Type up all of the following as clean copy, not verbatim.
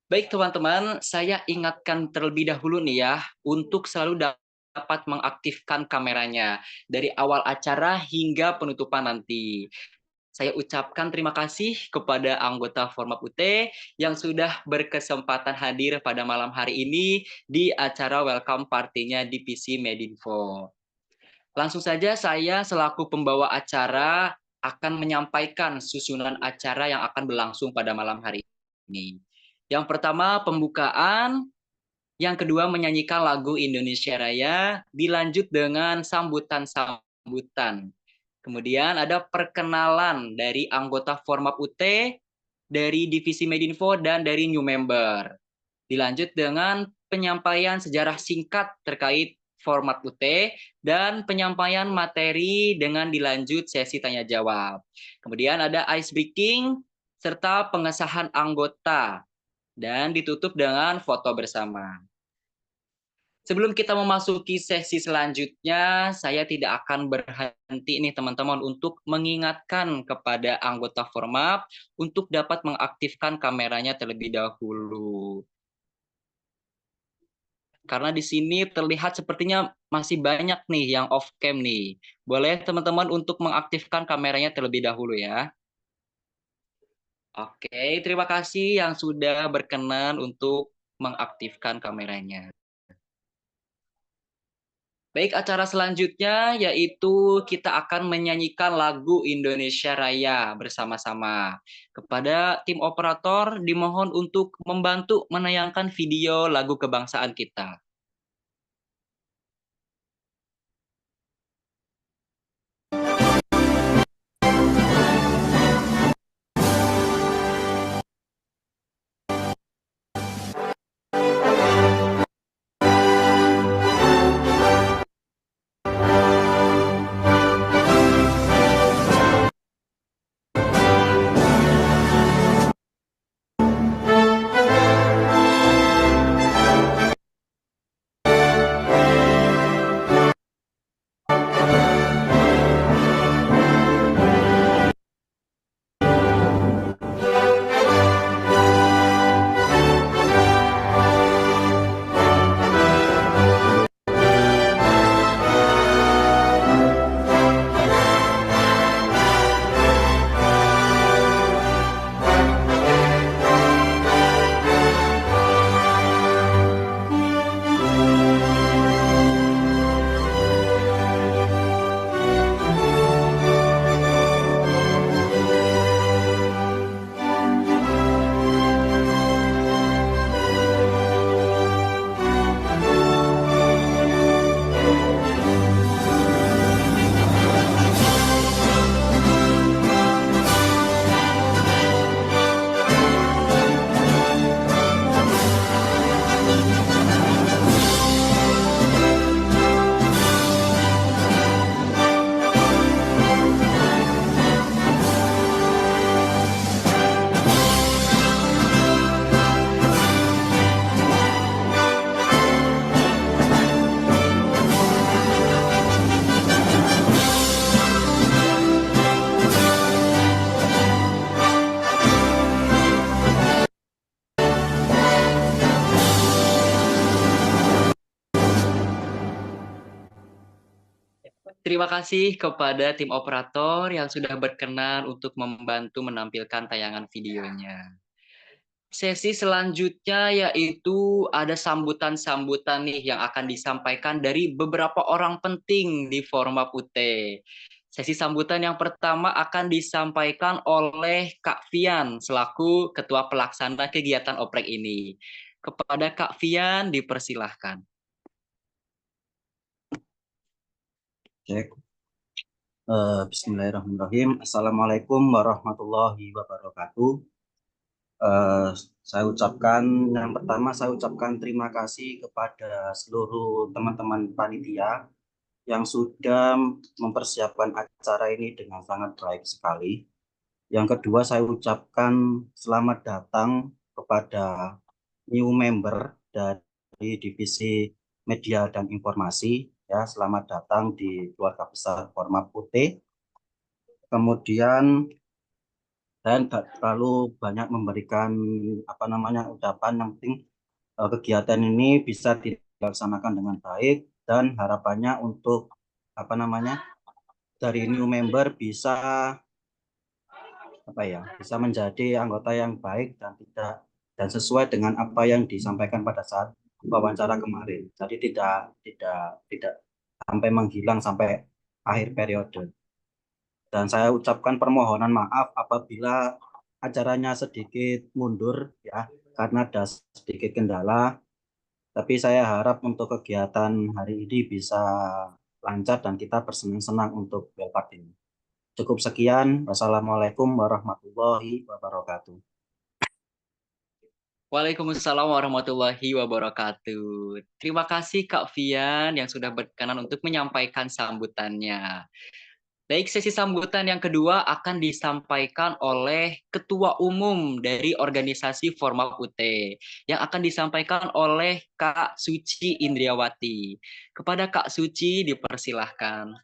Baik teman-teman, saya ingatkan terlebih dahulu nih ya, untuk selalu dapat mengaktifkan kameranya dari awal acara hingga penutupan nanti. Saya ucapkan terima kasih kepada anggota Forma UT yang sudah berkesempatan hadir pada malam hari ini di acara welcome party-nya Divisi Medinfo. Langsung saja saya selaku pembawa acara akan menyampaikan susunan acara yang akan berlangsung pada malam hari ini. Yang pertama pembukaan, yang kedua menyanyikan lagu Indonesia Raya, dilanjut dengan sambutan-sambutan. Kemudian ada perkenalan dari anggota Formap UT, dari Divisi Medinfo, dan dari new member. Dilanjut dengan penyampaian sejarah singkat terkait format UT dan penyampaian materi dengan dilanjut sesi tanya jawab. Kemudian ada ice breaking serta pengesahan anggota dan ditutup dengan foto bersama. Sebelum kita memasuki sesi selanjutnya, saya tidak akan berhenti nih teman-teman untuk mengingatkan kepada anggota Formap untuk dapat mengaktifkan kameranya terlebih dahulu. Karena di sini terlihat sepertinya masih banyak nih yang off cam nih. Boleh teman-teman untuk mengaktifkan kameranya terlebih dahulu ya. Oke, terima kasih yang sudah berkenan untuk mengaktifkan kameranya. Baik, acara selanjutnya yaitu kita akan menyanyikan lagu Indonesia Raya bersama-sama. Kepada tim operator dimohon untuk membantu menayangkan video lagu kebangsaan kita. Terima kasih kepada tim operator yang sudah berkenan untuk membantu menampilkan tayangan videonya. Sesi selanjutnya yaitu ada sambutan-sambutan nih yang akan disampaikan dari beberapa orang penting di Forma UT. Sesi sambutan yang pertama akan disampaikan oleh Kak Fian selaku Ketua Pelaksana kegiatan oprek ini. Kepada Kak Fian dipersilahkan. Cek. Bismillahirrahmanirrahim. Assalamualaikum warahmatullahi wabarakatuh. Eh, yang pertama saya ucapkan terima kasih kepada seluruh teman-teman panitia yang sudah mempersiapkan acara ini dengan sangat baik sekali. Yang kedua saya ucapkan selamat datang kepada new member dari Divisi Media dan Informasi. Ya, selamat datang di keluarga besar Forma UT. Kemudian saya nggak terlalu banyak memberikan ucapan. Yang penting kegiatan ini bisa dilaksanakan dengan baik, dan harapannya untuk dari new member bisa menjadi anggota yang baik dan sesuai dengan apa yang disampaikan pada saat wawancara kemarin. Jadi tidak sampai menghilang sampai akhir periode. Dan saya ucapkan permohonan maaf apabila acaranya sedikit mundur ya, karena ada sedikit kendala. Tapi saya harap untuk kegiatan hari ini bisa lancar dan kita bersenang-senang untuk Belpart ini. Cukup sekian. Wassalamualaikum warahmatullahi wabarakatuh. Waalaikumsalam warahmatullahi wabarakatuh. Terima kasih Kak Fian yang sudah berkenan untuk menyampaikan sambutannya. Baik, sesi sambutan yang kedua akan disampaikan oleh Ketua Umum dari organisasi Forma UT yang akan disampaikan oleh Kak Suci Indriawati. Kepada Kak Suci dipersilahkan.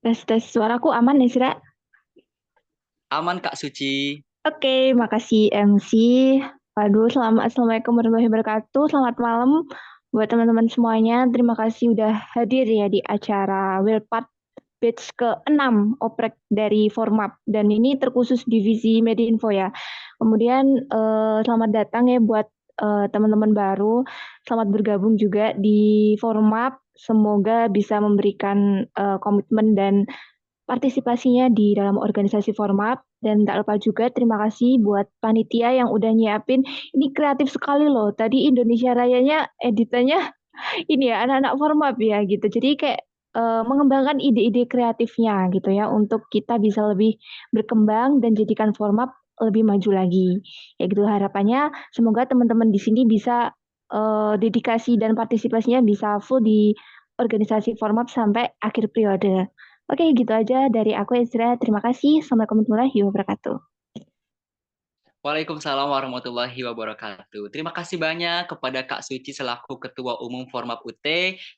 Tes suaraku aman ya, Sira? Aman Kak Suci. Oke, makasih MC. Waduh, Assalamualaikum warahmatullahi wabarakatuh. Selamat malam buat teman-teman semuanya. Terima kasih udah hadir ya di acara Wilpart batch ke-6 oprek dari Formap. Dan ini terkhusus divisi Media Info ya. Kemudian selamat datang ya buat teman-teman baru. Selamat bergabung juga di Formap. Semoga bisa memberikan komitmen dan partisipasinya di dalam organisasi Formap. Dan tak lupa juga terima kasih buat panitia yang udah nyiapin. Ini kreatif sekali loh. Tadi Indonesia Rayanya editannya ini ya anak-anak Formap ya gitu. Jadi kayak mengembangkan ide-ide kreatifnya gitu ya untuk kita bisa lebih berkembang dan jadikan Formap lebih maju lagi. Ya gitu harapannya semoga teman-teman di sini bisa dedikasi dan partisipasinya bisa full di organisasi Formap sampai akhir periode. Oke, gitu aja dari aku Ezra. Terima kasih. Assalamualaikum warahmatullahi wabarakatuh. Waalaikumsalam warahmatullahi wabarakatuh. Terima kasih banyak kepada Kak Suci selaku Ketua Umum Formap UT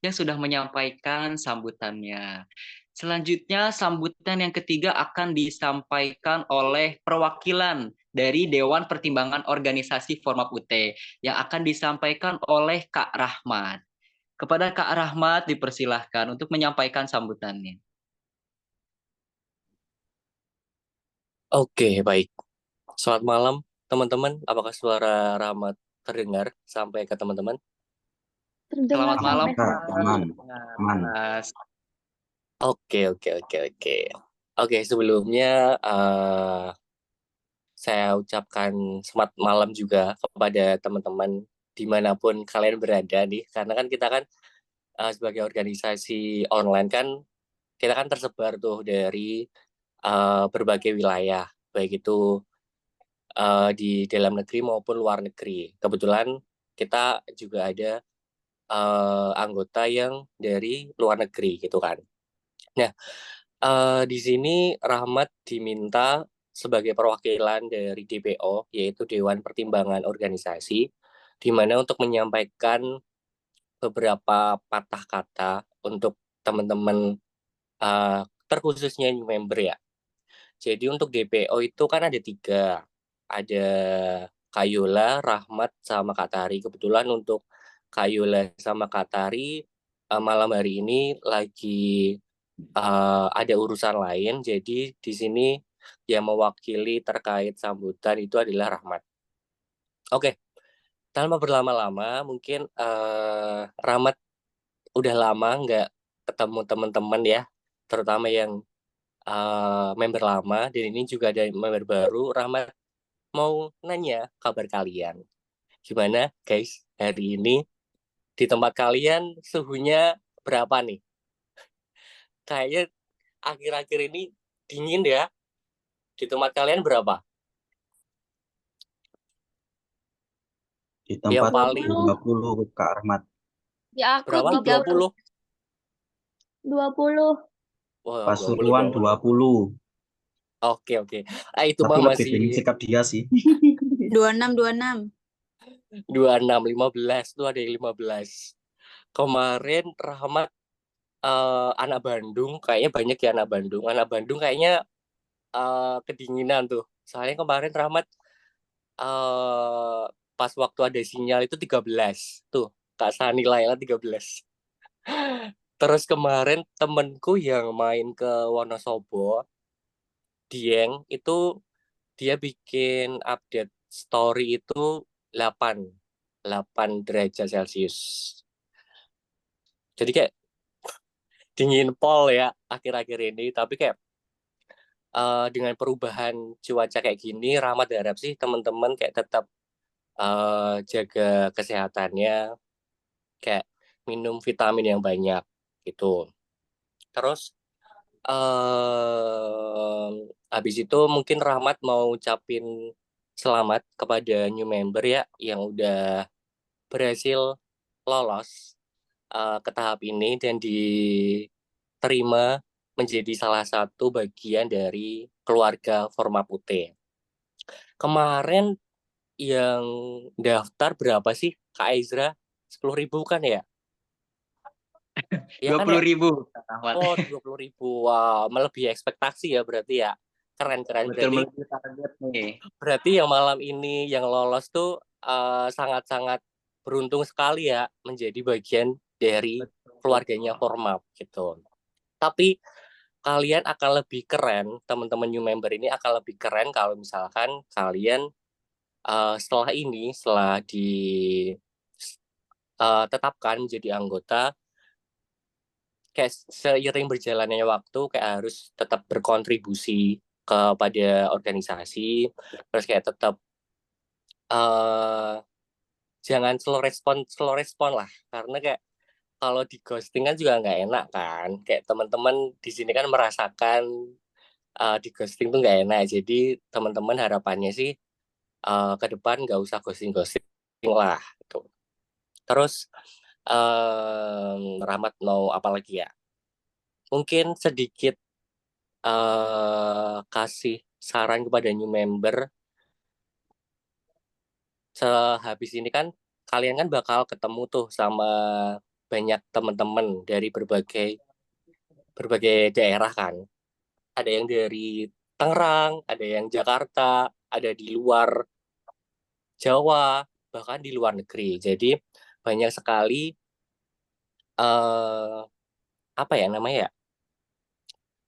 yang sudah menyampaikan sambutannya. Selanjutnya, sambutan yang ketiga akan disampaikan oleh perwakilan dari Dewan Pertimbangan Organisasi Formap UT yang akan disampaikan oleh Kak Rahmat. Kepada Kak Rahmat dipersilahkan untuk menyampaikan sambutannya. Oke, baik. Selamat malam, teman-teman. Apakah suara Rahmat terdengar sampai ke teman-teman? Selamat malam, Aman. Aman. Mas. Oke. Oke, sebelumnya saya ucapkan selamat malam juga kepada teman-teman dimanapun kalian berada nih. Karena kan kita kan sebagai organisasi online kan, kita kan tersebar tuh dari berbagai wilayah, baik itu di dalam negeri maupun luar negeri. Kebetulan kita juga ada anggota yang dari luar negeri gitu kan. Nah, di sini Rahmat diminta sebagai perwakilan dari DPO, yaitu Dewan Pertimbangan Organisasi, di mana untuk menyampaikan beberapa patah kata untuk teman-teman terkhususnya new member ya. Jadi untuk DPO itu kan ada 3. Ada Kayola, Rahmat, sama Katari. Kebetulan untuk Kayola sama Katari malam hari ini lagi ada urusan lain. Jadi di sini yang mewakili terkait sambutan itu adalah Rahmat. Oke, tanpa berlama-lama mungkin Rahmat udah lama nggak ketemu teman-teman ya, terutama yang member lama, dan ini juga ada member baru. Rahmat mau nanya kabar kalian. Gimana guys, hari ini di tempat kalian suhunya berapa nih? Kayaknya akhir-akhir ini dingin ya. Di tempat kalian berapa? Di tempat Yang paling 20 Kak Ahmad. Ya aku berapa? 20. 20. Wah, 20 Pasuruan dong. 20. Oke. Itu Tapi mah lebih tinggi masih sikap dia sih. 26. 26, 15 tuh, ada yang 15. Kemarin Rahmat anak Bandung, kayaknya banyak ya anak Bandung. Anak Bandung kayaknya kedinginan tuh. Soalnya kemarin Rahmat pas waktu ada sinyal itu 13 tuh, Kak Sani Laila 13. Terus kemarin temenku yang main ke Wonosobo, Dieng, itu dia bikin update story itu 8 derajat Celcius. Jadi kayak dingin pol ya akhir-akhir ini, tapi kayak dengan perubahan cuaca kayak gini, Rahmat harap sih teman-teman kayak tetap jaga kesehatannya, kayak minum vitamin yang banyak gitu. Terus habis itu mungkin Rahmat mau ucapin selamat kepada new member ya yang udah berhasil lolos ke tahap ini dan diterima menjadi salah satu bagian dari keluarga Forma Putih. Kemarin yang daftar berapa sih Kak Ezra? 10.000 kan ya? Iya Dua kan puluh ya? ribu, Kak Rahmat. Oh, 20.000. Wow, melebihi ekspektasi ya berarti ya. Keren-keren. Betul, melebihi target nih. Berarti yang malam ini yang lolos tuh sangat-sangat beruntung sekali ya menjadi bagian dari keluarganya Formap gitu. Tapi kalian akan lebih keren, teman-teman new member ini akan lebih keren kalau misalkan kalian setelah ditetapkan menjadi anggota, kayak seiring berjalannya waktu kayak harus tetap berkontribusi kepada organisasi, terus kayak tetap jangan slow respon lah, karena kayak kalau di ghosting kan juga nggak enak kan, kayak teman-teman di sini kan merasakan di ghosting tuh nggak enak, jadi teman-teman harapannya sih ke depan nggak usah ghosting lah gitu. Terus Rahmat mau apa lagi ya, mungkin sedikit kasih saran kepada new member. Sehabis ini kan kalian kan bakal ketemu tuh sama banyak teman-teman dari berbagai berbagai daerah kan. Ada yang dari Tangerang, ada yang Jakarta, ada di luar Jawa, bahkan di luar negeri. Jadi banyak sekali eh apa ya namanya ya?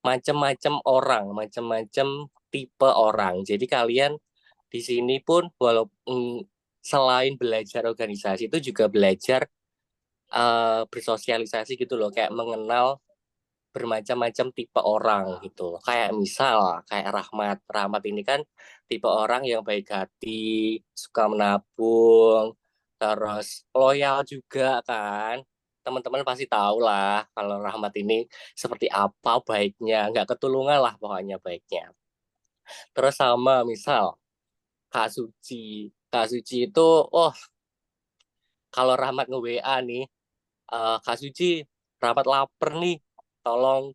Macam-macam orang, macam-macam tipe orang. Jadi kalian di sini pun walaupun selain belajar organisasi itu juga belajar bersosialisasi gitu loh, kayak mengenal bermacam-macam tipe orang gitu. Kayak misal kayak Rahmat ini kan tipe orang yang baik hati, suka menabung, terus loyal juga kan. Teman-teman pasti tahu lah kalau Rahmat ini seperti apa baiknya, nggak ketulungan lah pokoknya baiknya. Terus sama misal Kak Suci itu, oh kalau Rahmat nge-WA nih, Kak Suci, Rahmat lapar nih, tolong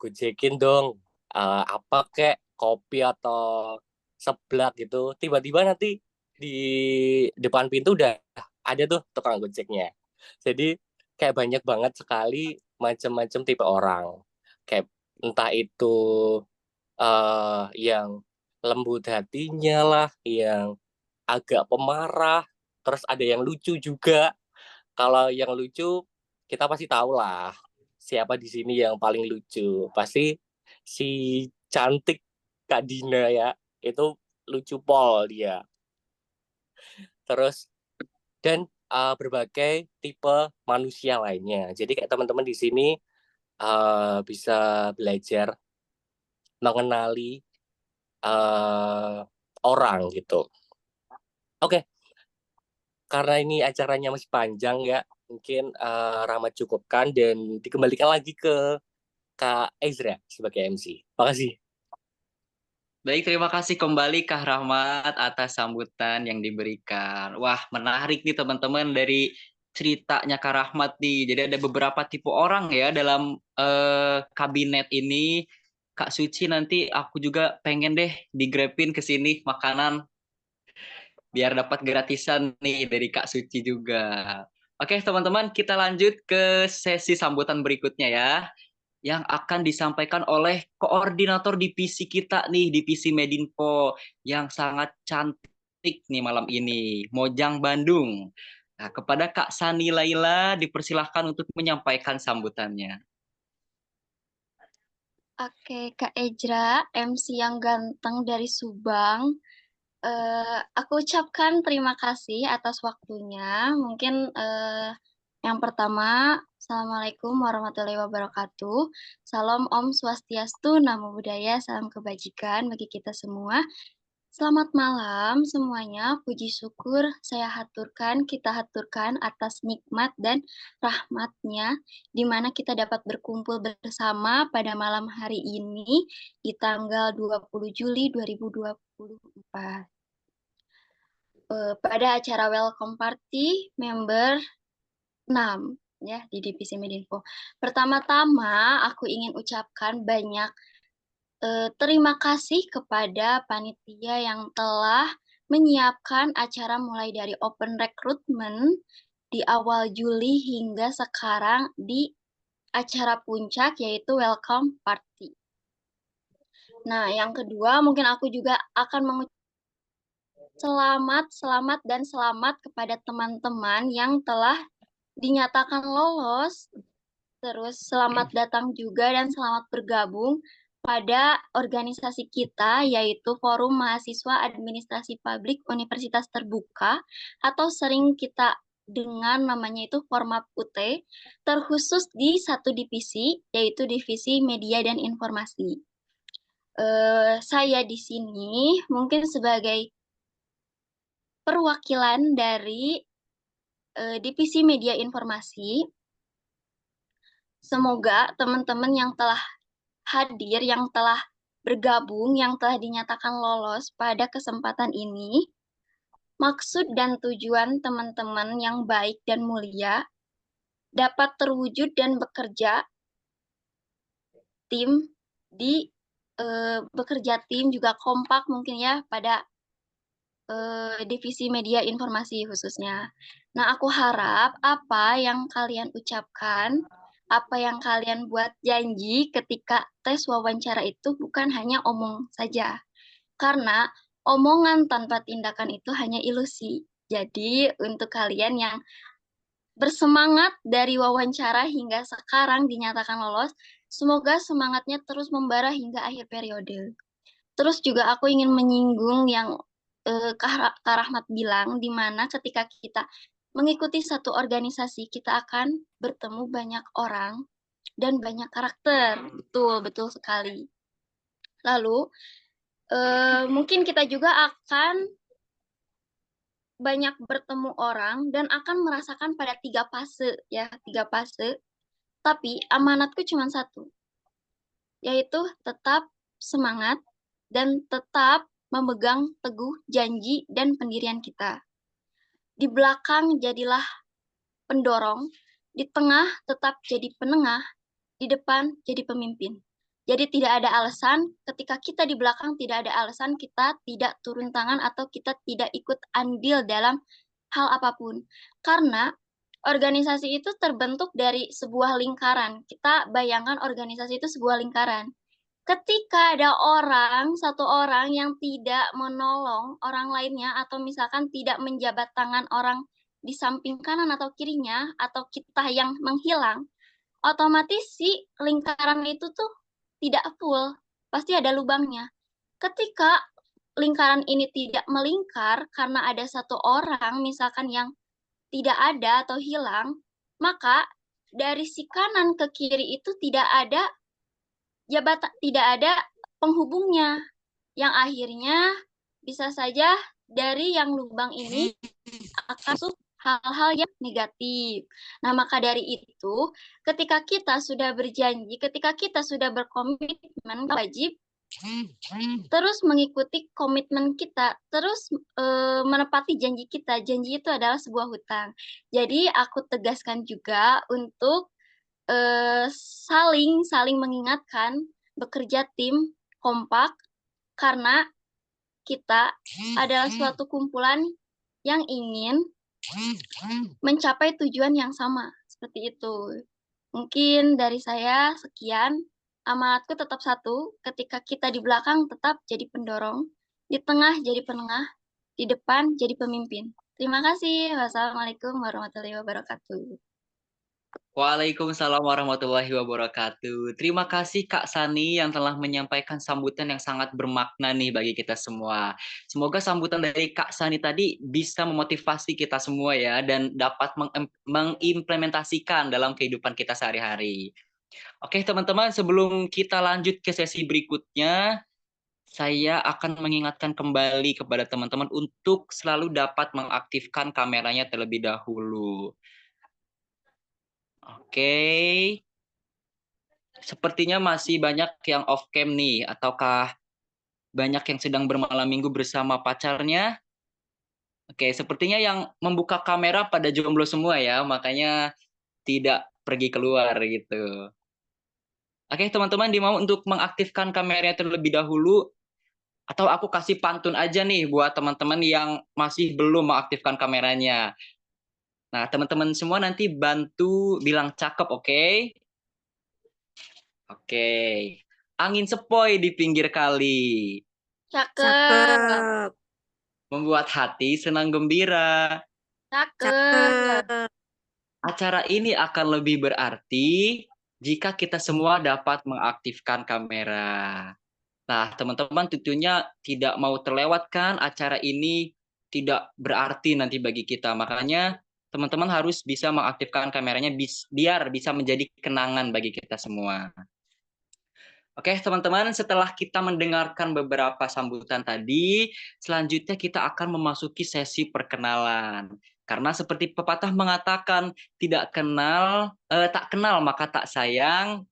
gojekin dong, apa kek, kopi atau seblak gitu. Tiba-tiba nanti di depan pintu udah ada tuh tukang gojeknya. Jadi kayak banyak banget sekali macam-macam tipe orang. Kayak entah itu yang lembut hatinya lah, yang agak pemarah, terus ada yang lucu juga. Kalau yang lucu kita pasti tahu lah siapa di sini yang paling lucu. Pasti si cantik Kak Dina ya. Itu lucu pol dia. Terus dan berbagai tipe manusia lainnya. Jadi kayak teman-teman di sini bisa belajar mengenali orang gitu. Oke, karena ini acaranya masih panjang ya, mungkin Rahmat cukupkan dan dikembalikan lagi ke Kak Ezra sebagai MC. Makasih. Baik, terima kasih kembali Kak Rahmat atas sambutan yang diberikan. Wah, menarik nih teman-teman dari ceritanya Kak Rahmat nih. Jadi ada beberapa tipe orang ya dalam kabinet ini. Kak Suci, nanti aku juga pengen deh digrepin ke sini makanan biar dapat gratisan nih dari Kak Suci juga. Oke, teman-teman, kita lanjut ke sesi sambutan berikutnya ya. yang akan disampaikan oleh koordinator divisi kita nih, divisi Medinfo yang sangat cantik nih malam ini, Mojang Bandung. Nah, kepada Kak Sani Laila dipersilahkan untuk menyampaikan sambutannya. Oke, Kak Ejra, MC yang ganteng dari Subang. Aku ucapkan terima kasih atas waktunya. Mungkin yang pertama, Assalamualaikum warahmatullahi wabarakatuh. Salam Om Swastiastu, Namo Buddhaya, salam kebajikan bagi kita semua. Selamat malam semuanya, puji syukur kita haturkan atas nikmat dan rahmatnya, di mana kita dapat berkumpul bersama pada malam hari ini di tanggal 20 Juli 2024. Pada acara Welcome Party member 6 ya di divisi Medinfo. Pertama-tama aku ingin ucapkan banyak terima kasih kepada panitia yang telah menyiapkan acara mulai dari open recruitment di awal Juli hingga sekarang di acara puncak yaitu Welcome Party. Nah, yang kedua mungkin aku juga akan mengucapkan selamat kepada teman-teman yang telah dinyatakan lolos. Terus selamat datang juga dan selamat bergabung pada organisasi kita yaitu Forum Mahasiswa Administrasi Publik Universitas Terbuka atau sering kita dengar namanya itu Format UT, terkhusus di satu divisi yaitu Divisi Media dan Informasi. Saya di sini mungkin sebagai perwakilan dari Divisi Media Informasi. Semoga teman-teman yang telah hadir, yang telah bergabung, yang telah dinyatakan lolos pada kesempatan ini, maksud dan tujuan teman-teman yang baik dan mulia dapat terwujud dan bekerja tim juga kompak mungkin ya pada divisi media informasi khususnya. Nah, aku harap apa yang kalian ucapkan, apa yang kalian buat janji ketika tes wawancara itu bukan hanya omong saja. Karena omongan tanpa tindakan itu hanya ilusi. Jadi, untuk kalian yang bersemangat dari wawancara hingga sekarang dinyatakan lolos, semoga semangatnya terus membara hingga akhir periode. Terus juga aku ingin menyinggung yang Kak Rahmat bilang, di mana ketika kita mengikuti satu organisasi, kita akan bertemu banyak orang dan banyak karakter. Betul sekali. Lalu, mungkin kita juga akan banyak bertemu orang dan akan merasakan pada 3 fase, ya, 3 fase. Tapi amanatku cuma satu, yaitu tetap semangat dan tetap memegang teguh janji dan pendirian kita. Di belakang jadilah pendorong, di tengah tetap jadi penengah, di depan jadi pemimpin. Jadi tidak ada alasan ketika kita di belakang, tidak ada alasan kita tidak turun tangan atau kita tidak ikut andil dalam hal apapun. Karena organisasi itu terbentuk dari sebuah lingkaran. Kita bayangkan organisasi itu sebuah lingkaran. Ketika ada satu orang yang tidak menolong orang lainnya atau misalkan tidak menjabat tangan orang di samping kanan atau kirinya atau kita yang menghilang, otomatis si lingkaran itu tuh tidak full, pasti ada lubangnya. Ketika lingkaran ini tidak melingkar karena ada satu orang misalkan yang tidak ada atau hilang, maka dari si kanan ke kiri itu tidak ada penghubungnya, yang akhirnya bisa saja dari yang lubang ini akan masuk hal-hal yang negatif. Nah, maka dari itu, ketika kita sudah berjanji, ketika kita sudah berkomitmen, wajib terus mengikuti komitmen kita, terus menepati janji kita. Janji itu adalah sebuah hutang. Jadi, aku tegaskan juga untuk saling mengingatkan, bekerja tim kompak, karena kita adalah suatu kumpulan yang ingin mencapai tujuan yang sama, seperti itu. Mungkin dari saya sekian. Amanatku tetap satu, ketika kita di belakang tetap jadi pendorong, di tengah jadi penengah, di depan jadi pemimpin. Terima kasih. Wassalamualaikum warahmatullahi wabarakatuh. Waalaikumsalam warahmatullahi wabarakatuh. Terima kasih Kak Sani yang telah menyampaikan sambutan yang sangat bermakna nih bagi kita semua. Semoga sambutan dari Kak Sani tadi bisa memotivasi kita semua ya dan dapat mengimplementasikan dalam kehidupan kita sehari-hari. Oke teman-teman, sebelum kita lanjut ke sesi berikutnya, saya akan mengingatkan kembali kepada teman-teman untuk selalu dapat mengaktifkan kameranya terlebih dahulu. Oke. Sepertinya masih banyak yang off cam nih, ataukah banyak yang sedang bermalam minggu bersama pacarnya? Oke, sepertinya yang membuka kamera pada jomblo semua ya, makanya tidak pergi keluar gitu. Oke, teman-teman dimau untuk mengaktifkan kameranya terlebih dahulu, atau aku kasih pantun aja nih buat teman-teman yang masih belum mengaktifkan kameranya. Nah, teman-teman semua nanti bantu bilang cakep, oke? Oke. Angin sepoi di pinggir kali, Cakep. Cakep. membuat hati senang gembira. Cakep. Cakep. Acara ini akan lebih berarti jika kita semua dapat mengaktifkan kamera. Nah, teman-teman tentunya tidak mau terlewatkan acara ini tidak berarti nanti bagi kita. Makanya teman-teman harus bisa mengaktifkan kameranya biar bisa menjadi kenangan bagi kita semua. Oke, teman-teman, setelah kita mendengarkan beberapa sambutan tadi, selanjutnya kita akan memasuki sesi perkenalan. Karena seperti pepatah mengatakan, tak kenal maka tak sayang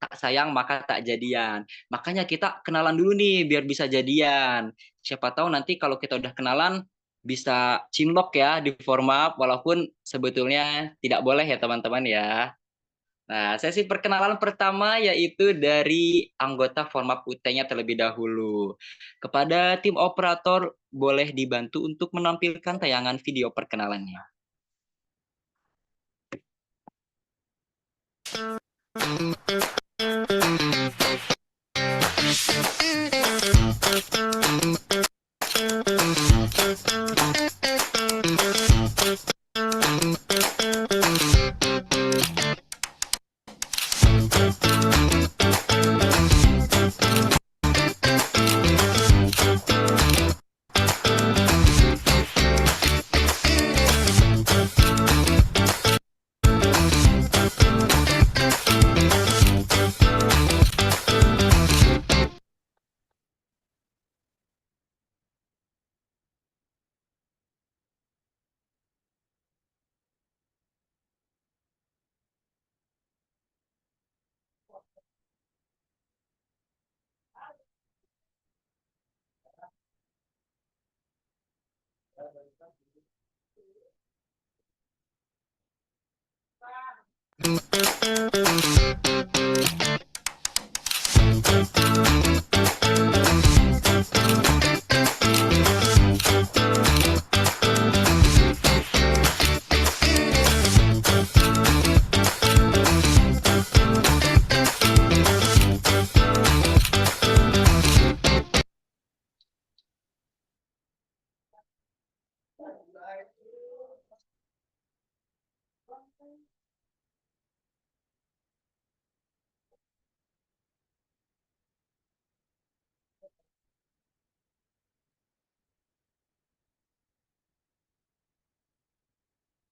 maka tak jadian. Makanya kita kenalan dulu nih biar bisa jadian. Siapa tahu nanti kalau kita udah kenalan bisa cinlok ya di format, walaupun sebetulnya tidak boleh ya teman-teman ya. Nah, sesi perkenalan pertama yaitu dari anggota Forma UT-nya terlebih dahulu. Kepada tim operator, boleh dibantu untuk menampilkan tayangan video perkenalannya.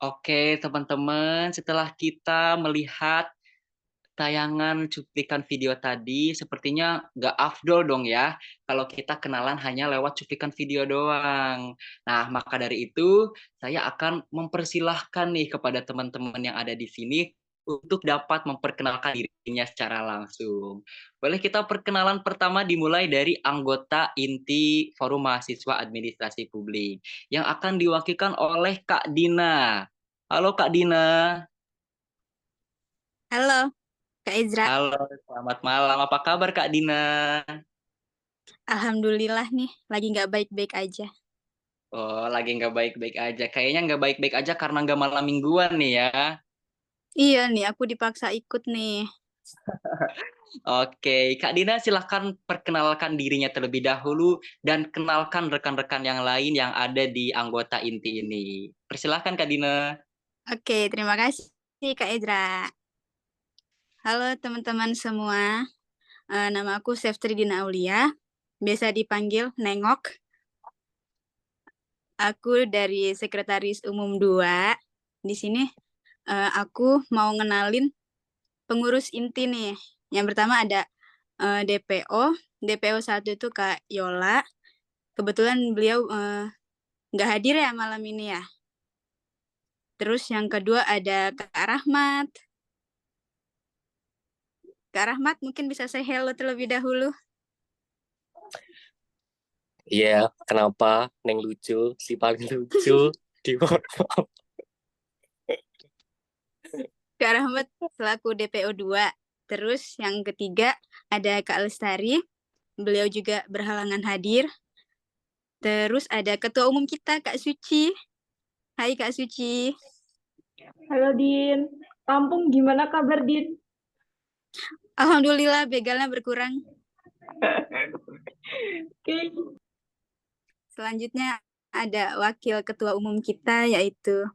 Oke, teman-teman, setelah kita melihat tayangan cuplikan video tadi, sepertinya nggak afdol dong ya, kalau kita kenalan hanya lewat cuplikan video doang. Nah, maka dari itu, saya akan mempersilahkan nih kepada teman-teman yang ada di sini untuk dapat memperkenalkan dirinya secara langsung. Boleh kita perkenalan pertama dimulai dari anggota inti Forum Mahasiswa Administrasi Publik, yang akan diwakilkan oleh Kak Dina. Halo Kak Dina. Halo, Kak Ezra. Halo, selamat malam. Apa kabar Kak Dina? Alhamdulillah nih, lagi nggak baik-baik aja. Oh, lagi nggak baik-baik aja. Kayaknya nggak baik-baik aja karena nggak malam mingguan nih ya. Iya nih, aku dipaksa ikut nih. Oke, Kak Dina silahkan perkenalkan dirinya terlebih dahulu dan kenalkan rekan-rekan yang lain yang ada di anggota inti ini. Persilahkan Kak Dina. Oke, terima kasih Kak Ezra. Halo teman-teman semua, nama aku Seftri Dina Aulia, biasa dipanggil Nengok. Aku dari Sekretaris Umum 2. Di sini aku mau ngenalin pengurus inti nih. Yang pertama ada DPO. DPO 1 itu Kak Yola. Kebetulan beliau nggak hadir ya malam ini ya. Terus yang kedua ada Kak Rahmat. Kak Rahmat mungkin bisa say hello terlebih dahulu. Iya, kenapa Neng lucu, si paling lucu di Warkop. Kak Rahmat selaku DPO 2. Terus yang ketiga ada Kak Lestari. Beliau juga berhalangan hadir. Terus ada ketua umum kita Kak Suci. Hai Kak Suci. Halo Din, Lampung gimana kabar Din? Alhamdulillah begalnya berkurang. Oke. Selanjutnya ada wakil ketua umum kita yaitu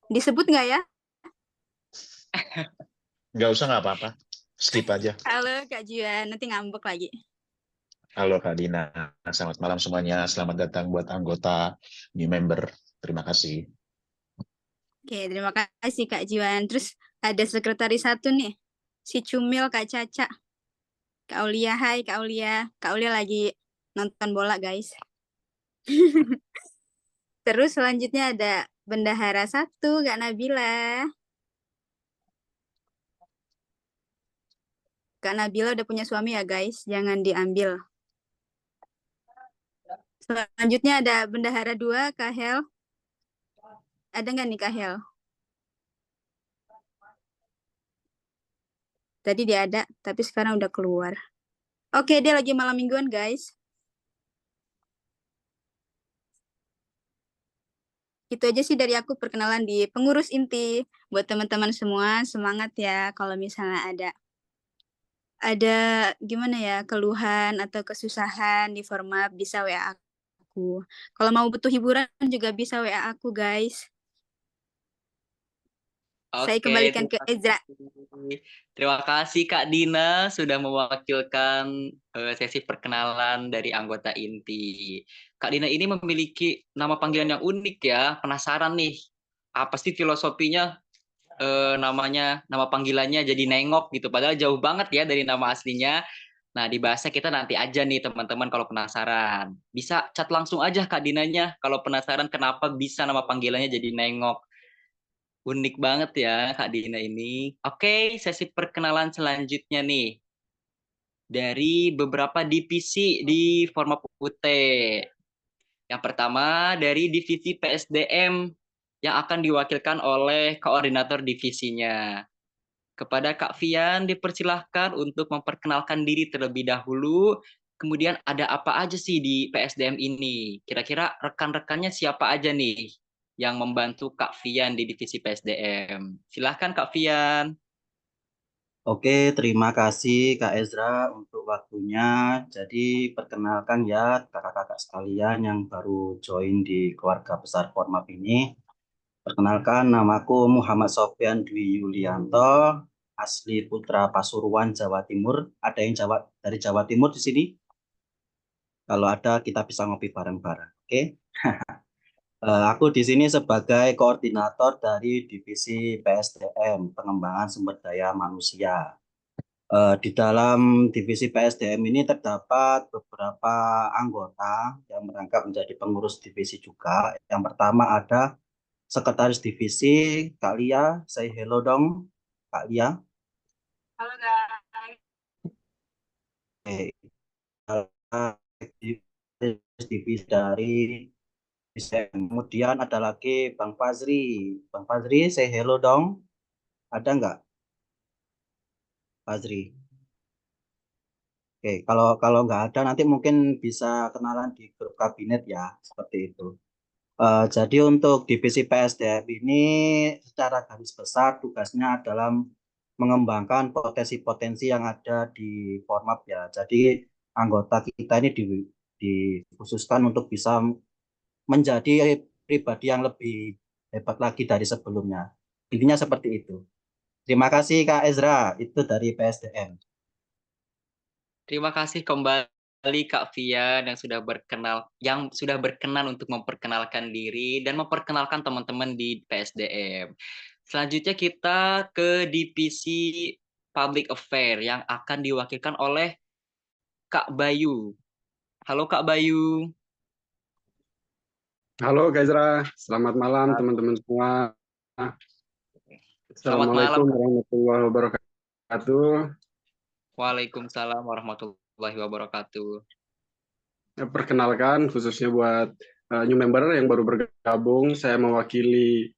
disebut nggak ya? Nggak usah, nggak apa-apa. Skip aja. Halo Kak Juan, nanti ngambek lagi. Halo Kak Dina, selamat malam semuanya. Selamat datang buat anggota new member. Terima kasih. Oke, terima kasih Kak Juan. Terus ada sekretaris 1 nih, si Cumil Kak Caca. Kak Aulia, hai Kak Aulia. Kak Aulia lagi nonton bola guys. Terus selanjutnya ada bendahara 1 Kak Nabila. Kak Nabila udah punya suami ya guys, jangan diambil. Selanjutnya ada bendahara 2 Kak Hel. Ada nggak nih Kak Hel? Tadi dia ada, tapi sekarang udah keluar. Oke, dia lagi malam mingguan guys. Itu aja sih dari aku perkenalan di pengurus inti. Buat teman-teman semua, semangat ya kalau misalnya ada gimana ya, keluhan atau kesusahan di format bisa WA aku. Kalau mau butuh hiburan juga bisa WA aku, guys. Saya Oke, kembalikan ke terima Ezra. kasih. Terima kasih Kak Dina sudah mewakilkan sesi perkenalan dari anggota inti. Kak Dina ini memiliki nama panggilan yang unik ya. Penasaran nih, apa sih filosofinya namanya, nama panggilannya jadi Nengok gitu. Padahal jauh banget ya dari nama aslinya. Nah, di bahasa kita nanti aja nih teman-teman kalau penasaran. Bisa chat langsung aja Kak Dinanya kalau penasaran kenapa bisa nama panggilannya jadi Nengok. Unik banget ya Kak Dina ini. Oke, sesi perkenalan selanjutnya nih. Dari beberapa divisi di Forma UT. Yang pertama dari divisi PSDM yang akan diwakilkan oleh koordinator divisinya. Kepada Kak Fian dipersilahkan untuk memperkenalkan diri terlebih dahulu. Kemudian ada apa aja sih di PSDM ini? Kira-kira rekan-rekannya siapa aja nih yang membantu Kak Fian di divisi PSDM? Silahkan Kak Fian. Oke, terima kasih Kak Ezra untuk waktunya. Jadi perkenalkan ya kakak-kakak sekalian yang baru join di keluarga besar Formap ini. Perkenalkan namaku Muhammad Sofyan Dwi Yulianto, asli Putra Pasuruan, Jawa Timur. Ada yang dari Jawa Timur di sini? Kalau ada kita bisa ngopi bareng-bareng. Oke. Aku di sini sebagai koordinator dari divisi PSDM, pengembangan sumber daya manusia. Di dalam divisi PSDM ini terdapat beberapa anggota yang merangkap menjadi pengurus divisi juga. Yang pertama ada sekretaris divisi, Kak Lia. Say hello dong, Kak Lia. Halo guys. Oke, divisi dari PSDM. Kemudian ada lagi Bang Fazri. Bang Fazri, say hello dong. Ada nggak, Fazri? Oke, kalau nggak ada nanti mungkin bisa kenalan di grup kabinet ya, seperti itu. Jadi untuk divisi PSDM ini secara garis besar tugasnya adalah mengembangkan potensi-potensi yang ada di Formap ya. Jadi anggota kita ini dikhususkan untuk bisa menjadi pribadi yang lebih hebat lagi dari sebelumnya. Intinya seperti itu. Terima kasih Kak Ezra, itu dari PSDM. Terima kasih kembali Kak Fian yang sudah berkenan untuk memperkenalkan diri dan memperkenalkan teman-teman di PSDM. Selanjutnya kita ke divisi Public Affair yang akan diwakilkan oleh Kak Bayu. Halo Kak Bayu. Halo Kak Ezra, selamat malam teman-teman semua. Selamat malam. Assalamualaikum warahmatullahi wabarakatuh. Waalaikumsalam warahmatullahi wabarakatuh. Perkenalkan khususnya buat new member yang baru bergabung, saya mewakili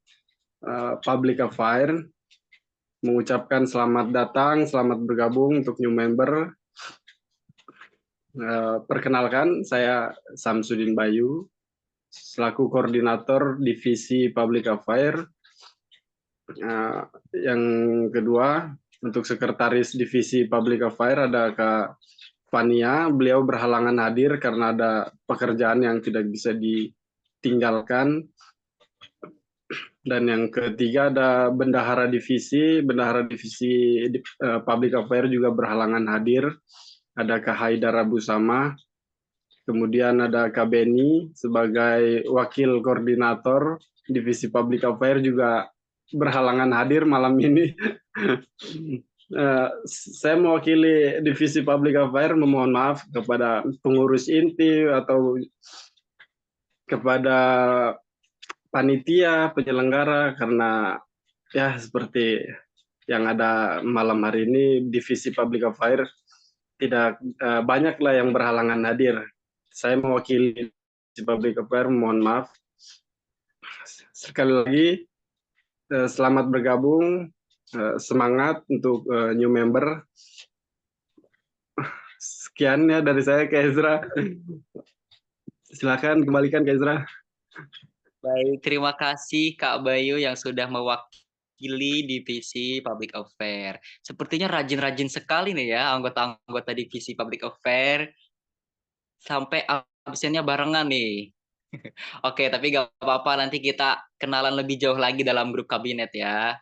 Public Affair, mengucapkan selamat datang, selamat bergabung untuk new member. Perkenalkan, saya Samsudin Bayu, selaku koordinator divisi Public Affair. Yang kedua, untuk sekretaris divisi Public Affair ada Kak Fania. Beliau berhalangan hadir karena ada pekerjaan yang tidak bisa ditinggalkan. Dan yang ketiga ada bendahara divisi Public Affair juga berhalangan hadir. Ada Kak Haidar Abu Sama. Kemudian ada Kak Beni sebagai wakil koordinator divisi Public Affair juga berhalangan hadir malam ini. Saya mewakili divisi Public Affair memohon maaf kepada pengurus inti atau kepada panitia penyelenggara karena ya seperti yang ada malam hari ini divisi Public Affair tidak banyaklah yang berhalangan hadir. Saya mewakili divisi Public Affair mohon maaf. Sekali lagi selamat bergabung, semangat untuk new member. Sekian ya dari saya, Kak Ezra. Silakan kembalikan Kak Ezra. Baik, terima kasih Kak Bayu yang sudah mewakili divisi Public Affair. Sepertinya rajin-rajin sekali nih ya anggota-anggota divisi Public Affair. Sampai absennya barengan nih. Oke, tapi gak apa-apa, nanti kita kenalan lebih jauh lagi dalam grup kabinet ya.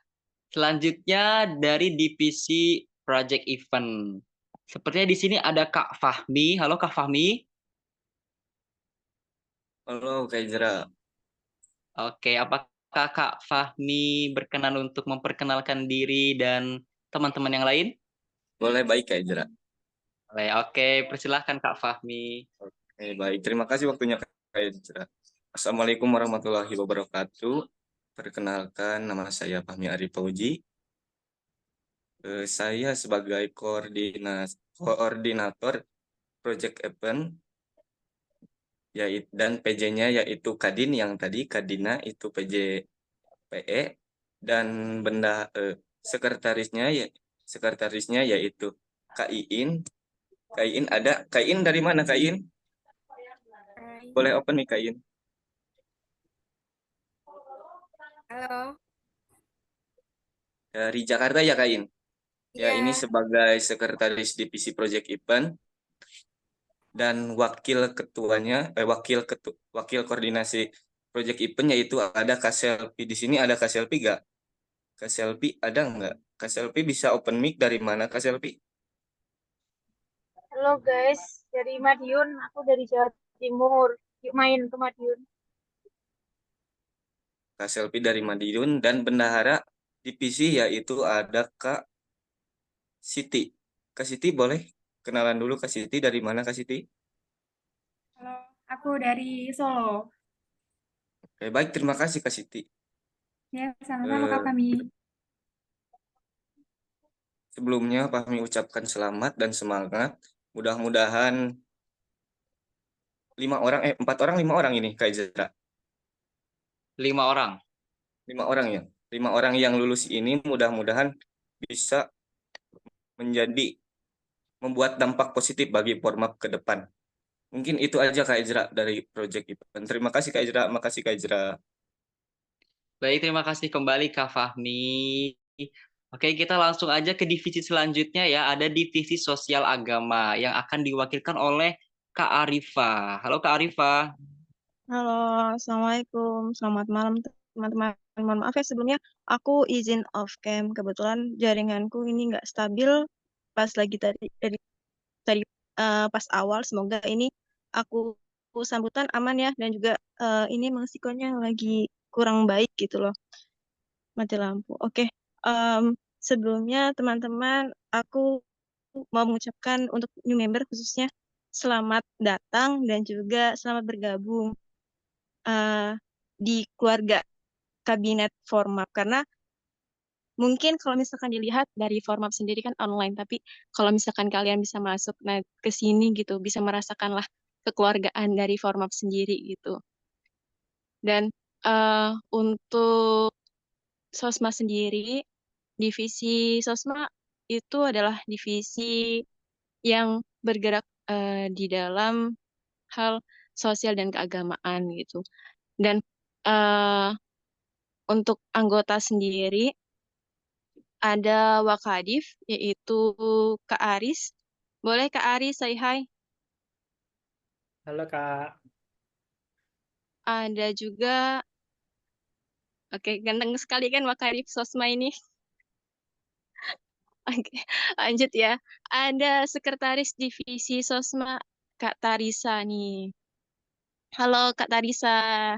Selanjutnya dari divisi Project Event. Sepertinya di sini ada Kak Fahmi. Halo Kak Fahmi. Halo Kak Ezra. Oke, apakah Kak Fahmi berkenan untuk memperkenalkan diri dan teman-teman yang lain? Boleh, baik Kak Ezra. Oke, persilahkan Kak Fahmi. Oke, baik. Terima kasih waktunya Kak Ezra. Assalamualaikum warahmatullahi wabarakatuh. Perkenalkan, nama saya Fahmi Arif Fauji. Saya sebagai koordinator Project Event dan PJ-nya yaitu Kadin, yang tadi Kadina itu PJ PE, dan sekretarisnya yaitu Kak Iin. Kak Iin ada. Kak Iin dari mana Kak Iin? Boleh open nih Kak Iin. Halo. Dari Jakarta ya Kak Iin? Ya, ini sebagai sekretaris divisi Project Event dan wakil koordinasi Project Event yaitu ada Kak Selvi. Di sini ada Kak Selvi nggak? Kak Selvi ada nggak? Kak Selvi bisa open mic dari mana Kak Selvi? Halo guys, dari Madiun. Aku dari Jawa Timur. Yuk main ke Madiun. Kak Selvi dari Madiun, dan bendahara divisi yaitu ada Kak Siti. Kak Siti boleh kenalan dulu. Kak Siti dari mana Kak Siti? Halo, aku dari Solo. Oke, baik, terima kasih Kak Siti. Ya, sama-sama Kak Fahmi. Sebelumnya Fahmi ucapkan selamat dan semangat. Mudah-mudahan 4 orang 5 orang ini Kak Ezra. 5 orang. 5 orang ya. 5 orang yang lulus ini mudah-mudahan bisa membuat dampak positif bagi Formap ke depan. Mungkin itu aja Kak Ijra dari Project Event. Terima kasih Kak Ijra, makasih Kak Ijra. Baik, terima kasih kembali Kak Fahmi. Oke, kita langsung aja ke divisi selanjutnya ya. Ada divisi sosial agama yang akan diwakilkan oleh Kak Arifa. Halo Kak Arifa. Halo, Assalamualaikum. Selamat malam teman-teman. Mohon maaf ya sebelumnya aku izin off cam. Kebetulan jaringanku ini nggak stabil pas lagi tadi pas awal. Semoga ini aku sambutan aman ya, dan juga ini mengsikonnya lagi kurang baik gitu loh. Mati lampu. Oke. Sebelumnya teman-teman, aku mau mengucapkan untuk new member khususnya selamat datang dan juga selamat bergabung di keluarga kabinet Formap, karena mungkin kalau misalkan dilihat dari Formap sendiri kan online, tapi kalau misalkan kalian bisa masuk ke sini gitu, bisa merasakanlah kekeluargaan dari Formap sendiri gitu. Dan untuk Sosma sendiri, divisi Sosma itu adalah divisi yang bergerak di dalam hal sosial dan keagamaan gitu. Dan untuk anggota sendiri ada Wakadif, yaitu Kak Aris. Boleh Kak Aris say hi. Halo Kak. Ada juga, oke, ganteng sekali kan Wakadif Sosma ini. Oke, lanjut ya. Ada sekretaris divisi Sosma, Kak Tarisa nih. Halo Kak Tarisa.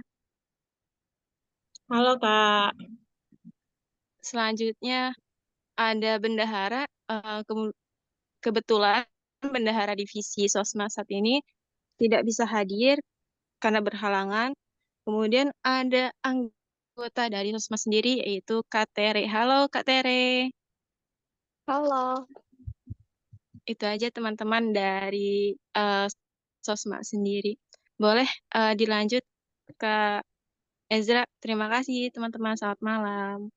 Halo Kak. Selanjutnya ada bendahara, kebetulan bendahara divisi Sosma saat ini tidak bisa hadir karena berhalangan. Kemudian ada anggota dari Sosma sendiri, yaitu Kak Tere. Halo Kak Tere. Halo. Itu aja teman-teman dari Sosma sendiri. Boleh dilanjut Kak Ezra. Terima kasih teman-teman. Selamat malam.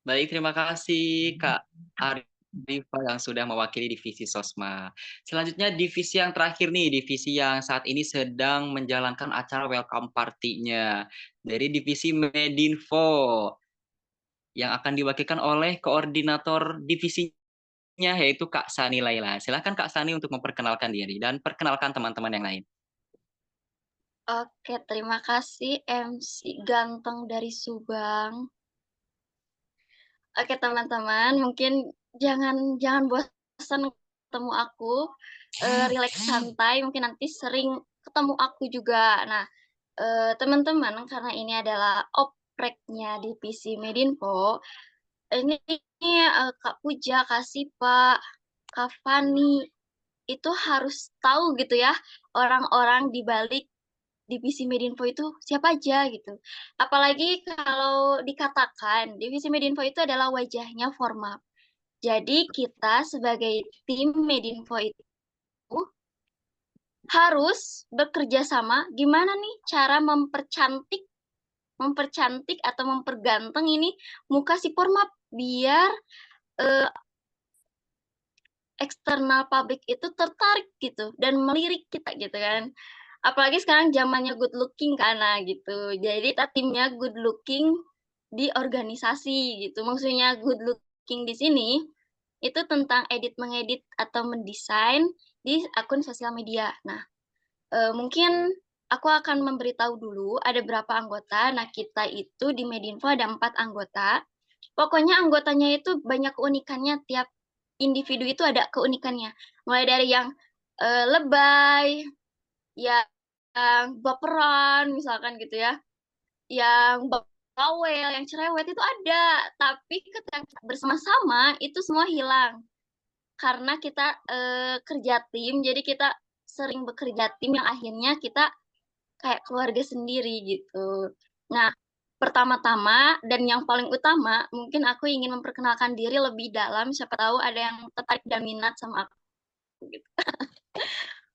Baik, terima kasih Kak Arifa yang sudah mewakili divisi Sosma. Selanjutnya divisi yang terakhir nih, divisi yang saat ini sedang menjalankan acara welcome party-nya dari divisi Medinfo yang akan diwakilkan oleh koordinator divisinya yaitu Kak Sani Laila. Silakan Kak Sani untuk memperkenalkan diri dan perkenalkan teman-teman yang lain. Oke, terima kasih MC ganteng dari Subang. Oke teman-teman, mungkin jangan bosan ketemu aku, relax santai, mungkin nanti sering ketemu aku juga. Nah, teman-teman, karena ini adalah opreknya divisi Medinfo, ini Kak Puja, Kak Sipa, Kak Fani, itu harus tahu gitu ya, orang-orang di balik divisi Medinfo itu siapa aja gitu. Apalagi kalau dikatakan divisi Medinfo itu adalah wajahnya Formap. Jadi kita sebagai tim Medinfo itu harus bekerja sama gimana nih cara mempercantik atau memperganteng ini muka si Formap biar eksternal publik itu tertarik gitu dan melirik kita gitu kan. Apalagi sekarang zamannya good looking karena gitu. Jadi kita timnya good looking di organisasi gitu. Maksudnya good looking di sini itu tentang mengedit atau mendesain di akun sosial media. Nah, mungkin aku akan memberitahu dulu ada berapa anggota. Nah, kita itu di Medinfo ada 4 anggota. Pokoknya anggotanya itu banyak keunikannya, tiap individu itu ada keunikannya. Mulai dari yang lebay, yang baperan misalkan gitu ya, yang bawel, yang cerewet itu ada, tapi ketika bersama-sama itu semua hilang karena kita kerja tim, jadi kita sering bekerja tim yang akhirnya kita kayak keluarga sendiri gitu. Nah, pertama-tama dan yang paling utama mungkin aku ingin memperkenalkan diri lebih dalam, siapa tahu ada yang tertarik dan minat sama aku gitu.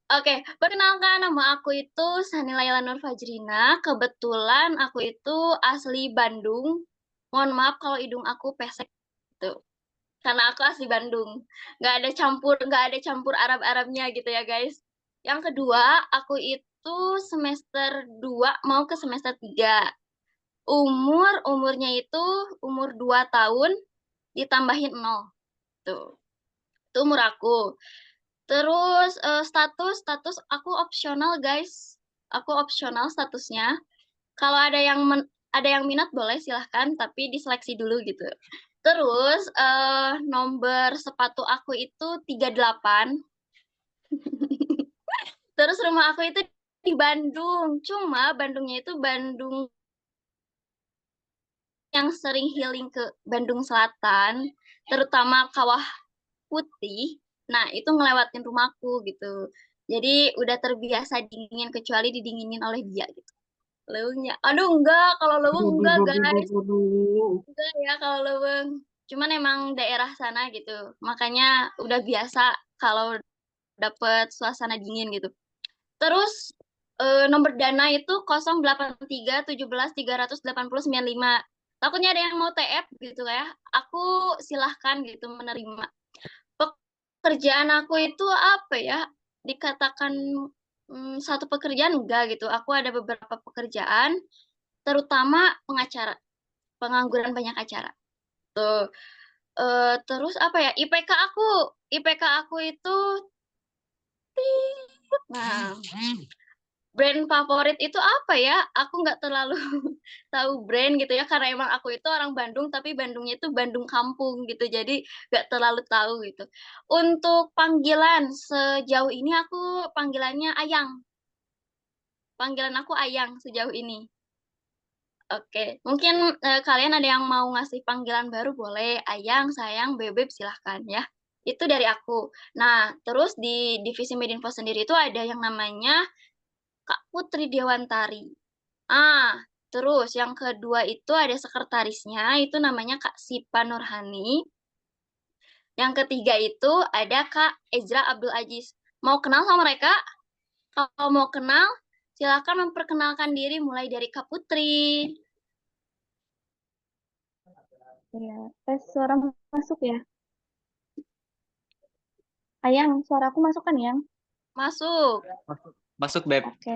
Oke, perkenalkan nama aku itu Sani Laila Nur Fajrina. Kebetulan aku itu asli Bandung. Mohon maaf kalau hidung aku pesek gitu. Karena aku asli Bandung. Nggak ada campur Arab-Arabnya gitu ya, guys. Yang kedua, aku itu semester 2 mau ke semester 3. Umurnya itu umur 2 tahun ditambahin 0. Tuh. Itu umur aku. Terus status aku opsional, guys. Aku opsional statusnya. Kalau ada yang minat boleh silahkan, tapi diseleksi dulu gitu. Terus nomor sepatu aku itu 38. Terus rumah aku itu di Bandung. Cuma Bandungnya itu Bandung yang sering healing ke Bandung Selatan, terutama Kawah Putih. Nah, itu ngelewatin rumahku gitu. Jadi udah terbiasa dingin kecuali didinginin oleh dia gitu. Leuwengnya. Aduh, enggak, kalau leuweung enggak, guys. Enggak ya kalau leuweung. Cuman emang daerah sana gitu. Makanya udah biasa kalau dapet suasana dingin gitu. Terus nomor dana itu 08317138095. Takutnya ada yang mau TF gitu ya. Aku silahkan gitu menerima. Pekerjaan aku itu apa ya? Dikatakan satu pekerjaan enggak gitu. Aku ada beberapa pekerjaan, terutama pengacara, pengangguran banyak acara. Tuh. Terus apa ya? IPK aku itu nah, brand favorit itu apa ya? Aku nggak terlalu tahu brand gitu ya, karena emang aku itu orang Bandung, tapi Bandungnya itu Bandung kampung gitu, jadi nggak terlalu tahu gitu. Untuk panggilan, sejauh ini aku panggilannya Ayang. Panggilan aku Ayang sejauh ini. Oke, mungkin kalian ada yang mau ngasih panggilan baru boleh, Ayang, sayang, bebek silahkan ya. Itu dari aku. Nah, terus di divisi Medinfo sendiri itu ada yang namanya Kak Putri Dewantari. Terus yang kedua itu ada sekretarisnya, itu namanya Kak Sipa Nurhani. Yang ketiga itu ada Kak Ezra Abdul Aziz. Mau kenal sama mereka? Kalau mau kenal, silakan memperkenalkan diri mulai dari Kak Putri. Ya, tes suara masuk ya. Ayang, suara aku masuk kan, Yang? Masuk. Masuk, Beb. Oke.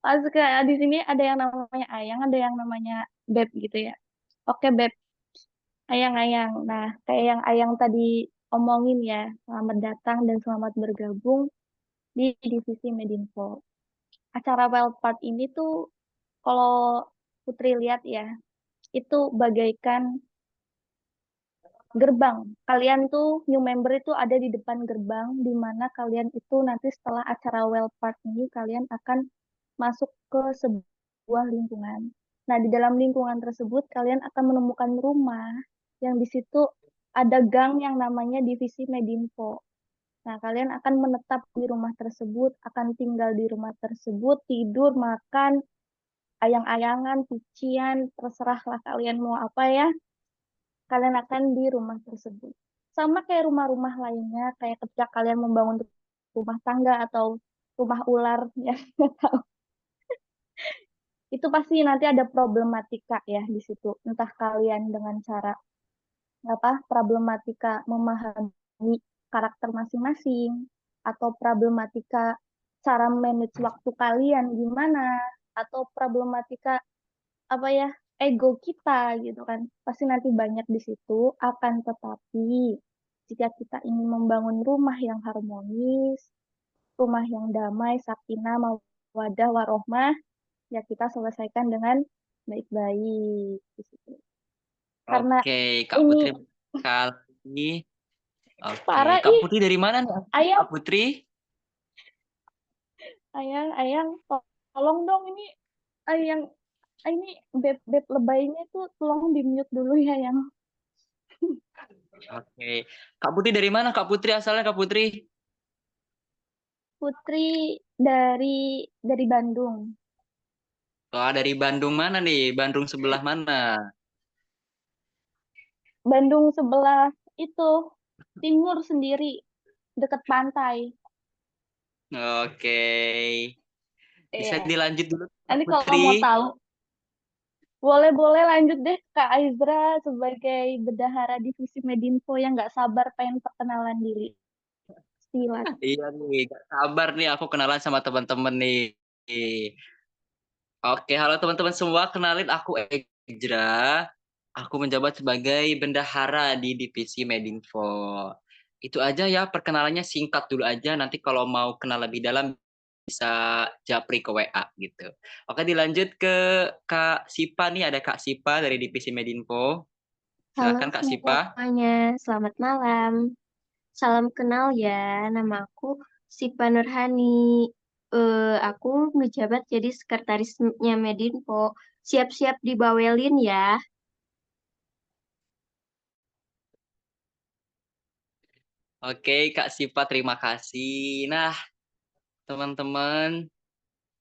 Masuk ya. Di sini ada yang namanya Ayang, ada yang namanya Beb gitu ya. Oke, Beb. Ayang. Nah, kayak yang Ayang tadi omongin ya, selamat datang dan selamat bergabung di divisi Medinfo. Acara Wellpart ini tuh, kalau Putri lihat ya, itu bagaikan gerbang. Kalian tuh new member itu ada di depan gerbang, di mana kalian itu nanti setelah acara Wellpart ini, kalian akan masuk ke sebuah lingkungan. Nah, di dalam lingkungan tersebut, kalian akan menemukan rumah yang di situ ada gang yang namanya divisi Medinfo. Nah, kalian akan menetap di rumah tersebut, akan tinggal di rumah tersebut, tidur, makan, ayang-ayangan, cucian, terserahlah kalian mau apa ya. Kalian akan di rumah tersebut. Sama kayak rumah-rumah lainnya, kayak ketika kalian membangun rumah tangga atau rumah ular, ya nggak tahu. Itu pasti nanti ada problematika ya di situ. Entah kalian dengan cara problematika memahami karakter masing-masing, atau problematika cara manage waktu kalian gimana, atau problematika ego kita gitu kan. Pasti nanti banyak di situ. Akan tetapi jika kita ingin membangun rumah yang harmonis, rumah yang damai, sakinah, mawaddah, warohmah, ya kita selesaikan dengan baik-baik di situ. Karena Oke, Kak ini Putri sekali. Oke, parah Kak ih, Putri dari mana nih? Ayang, Kak Putri? Ayang, tolong dong ini beb lebaynya itu tolong di mute dulu ya, Yang. Oke. Kak Putri dari mana? Kak Putri asalnya Kak Putri? Putri dari Bandung. Wah, dari Bandung mana nih? Bandung sebelah mana? Bandung sebelah itu timur sendiri, dekat pantai. Oke. Bisa Iya. dilanjut dulu, Kak Nanti kalau Putri. mau tahu, boleh lanjut deh Kak Aizra sebagai bendahara divisi Medinfo yang nggak sabar pengen perkenalan diri. Silat. Iya nih, gak sabar nih aku kenalan sama teman-teman nih. Oke, halo teman-teman semua, kenalin aku Ejra. Aku menjabat sebagai bendahara di divisi Medinfo. Itu aja ya, perkenalannya singkat dulu aja. Nanti kalau mau kenal lebih dalam bisa japri ke WA gitu. Oke, dilanjut ke Kak Sipa nih, ada Kak Sipa dari divisi Medinfo. Halo Silakan Kak Sipa. semuanya, selamat malam. Salam kenal ya, nama aku Sipa Nurhani. Aku ngejabat jadi sekretarisnya Medinfo. Siap-siap dibawelin ya. Oke, Kak Sipa, terima kasih. Nah, teman-teman,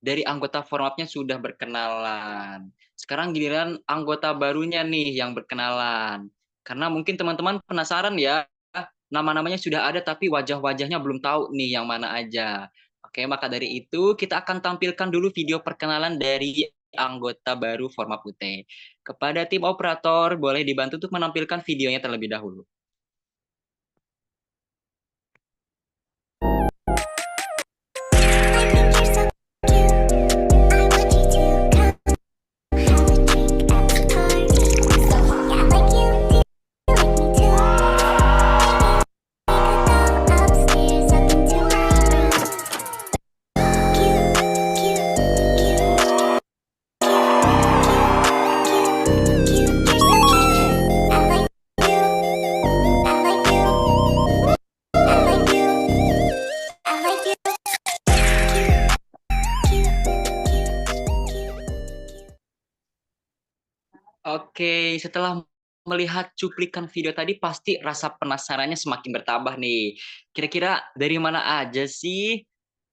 dari anggota formapnya sudah berkenalan. Sekarang giliran anggota barunya nih yang berkenalan. Karena mungkin teman-teman penasaran ya, nama-namanya sudah ada tapi wajah-wajahnya belum tahu nih yang mana aja. Oke, maka dari itu kita akan tampilkan dulu video perkenalan dari anggota baru Formap UT. Kepada tim operator, boleh dibantu untuk menampilkan videonya terlebih dahulu. Oke, setelah melihat cuplikan video tadi pasti rasa penasarannya semakin bertambah nih. Kira-kira dari mana aja sih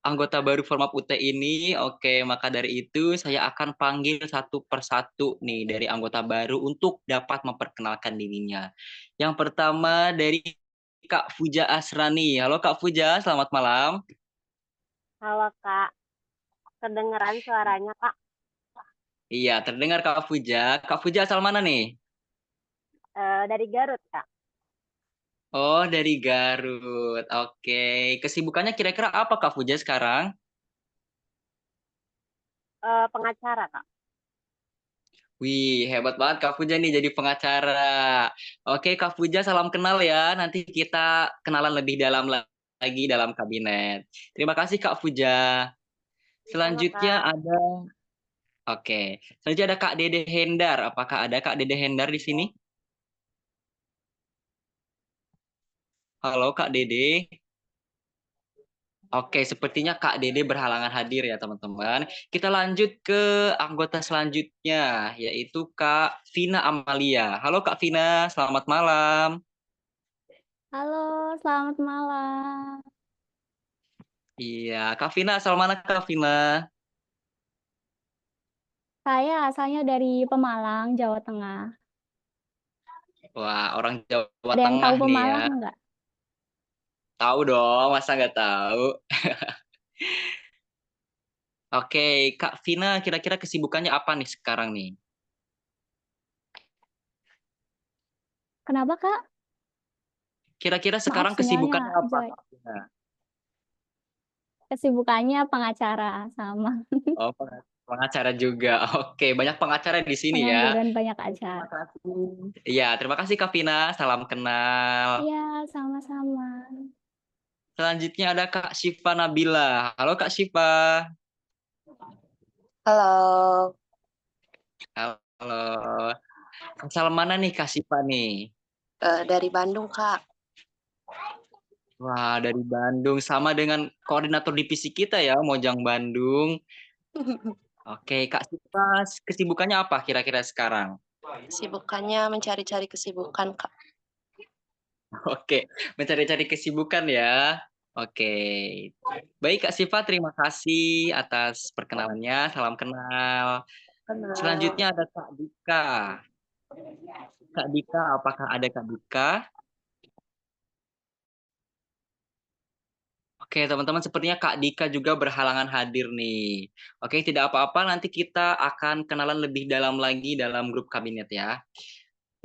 anggota baru Formap UT ini? Oke, maka dari itu saya akan panggil satu persatu nih dari anggota baru untuk dapat memperkenalkan dirinya. Yang pertama dari Kak Fuja Asrani. Halo Kak Fuja, selamat malam. Halo Kak, kedengeran suaranya Kak? Iya, terdengar Kak Fuja. Kak Fuja asal mana nih? Dari Garut Kak. Oh, dari Garut. Oke. Kesibukannya kira-kira apa Kak Fuja sekarang? Pengacara Kak. Wih, hebat banget Kak Fuja nih jadi pengacara. Oke, Kak Fuja, salam kenal ya. Nanti kita kenalan lebih dalam lagi dalam kabinet. Terima kasih Kak Fuja. Sama Selanjutnya Kak. ada, oke. Selanjutnya ada Kak Dede Hendar. Apakah ada Kak Dede Hendar di sini? Halo Kak Dede. Oke, sepertinya Kak Dede berhalangan hadir ya teman-teman. Kita lanjut ke anggota selanjutnya, yaitu Kak Vina Amalia. Halo Kak Vina, selamat malam. Halo, selamat malam. Iya, Kak Vina, asal mana Kak Vina? Saya asalnya dari Pemalang, Jawa Tengah. Wah, orang Jawa Ada yang tahu Tengah nih ya. Pemalang nggak? Tahu dong, masa nggak tahu? Oke, Kak Vina, kira-kira kesibukannya apa nih sekarang nih? Kenapa, Kak? Kira-kira Maaf, sekarang sinyalnya kesibukannya apa, jelek. Kak Vina? Kesibukannya pengacara sama Oh, pengacara juga. Oke, banyak pengacara di sini ya. pengangguran banyak Terima acara. kasih. Iya, terima kasih Kak Vina. Salam kenal. Iya, sama-sama. Selanjutnya ada Kak Syifa Nabila. Halo Kak Syifa. Halo, Halo. Asal mana nih Kak Syifa nih? dari Bandung, Kak. Wah, dari Bandung. Sama dengan koordinator divisi kita ya, Mojang Bandung. Oke, Kak Syifa, kesibukannya apa kira-kira sekarang? Sibukannya mencari-cari kesibukan, Kak. Oke, mencari-cari kesibukan ya. Oke. Baik Kak Syifa, terima kasih atas perkenalannya. Salam kenal. Kenal. Selanjutnya ada Kak Dika. Kak Dika, apakah ada Kak Dika? Oke, teman-teman, sepertinya Kak Dika juga berhalangan hadir nih. Oke, tidak apa-apa, nanti kita akan kenalan lebih dalam lagi dalam grup kabinet ya.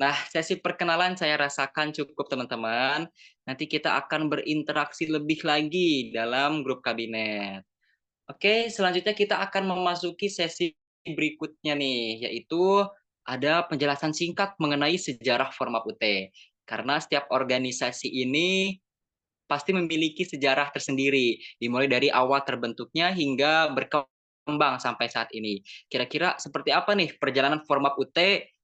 Nah, sesi perkenalan saya rasakan cukup teman-teman. Nanti kita akan berinteraksi lebih lagi dalam grup kabinet. Oke, selanjutnya kita akan memasuki sesi berikutnya nih, yaitu ada penjelasan singkat mengenai sejarah Forma UT. Karena setiap organisasi ini pasti memiliki sejarah tersendiri, dimulai dari awal terbentuknya hingga berkembang sampai saat ini. Kira-kira seperti apa nih perjalanan Forma UT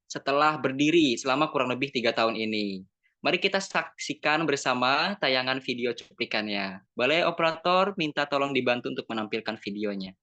setelah berdiri selama kurang lebih 3 tahun ini? Mari kita saksikan bersama tayangan video cuplikannya. Boleh operator minta tolong dibantu untuk menampilkan videonya.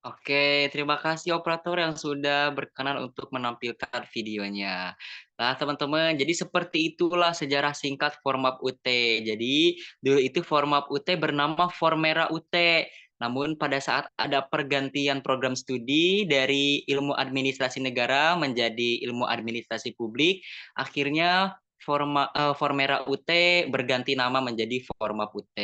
Oke, terima kasih operator yang sudah berkenan untuk menampilkan videonya. Nah, teman-teman, jadi seperti itulah sejarah singkat Formap UT. Jadi, dulu itu Formap UT bernama Formera UT. Namun pada saat ada pergantian program studi dari ilmu administrasi negara menjadi ilmu administrasi publik, akhirnya Formera UT berganti nama menjadi Formap UT.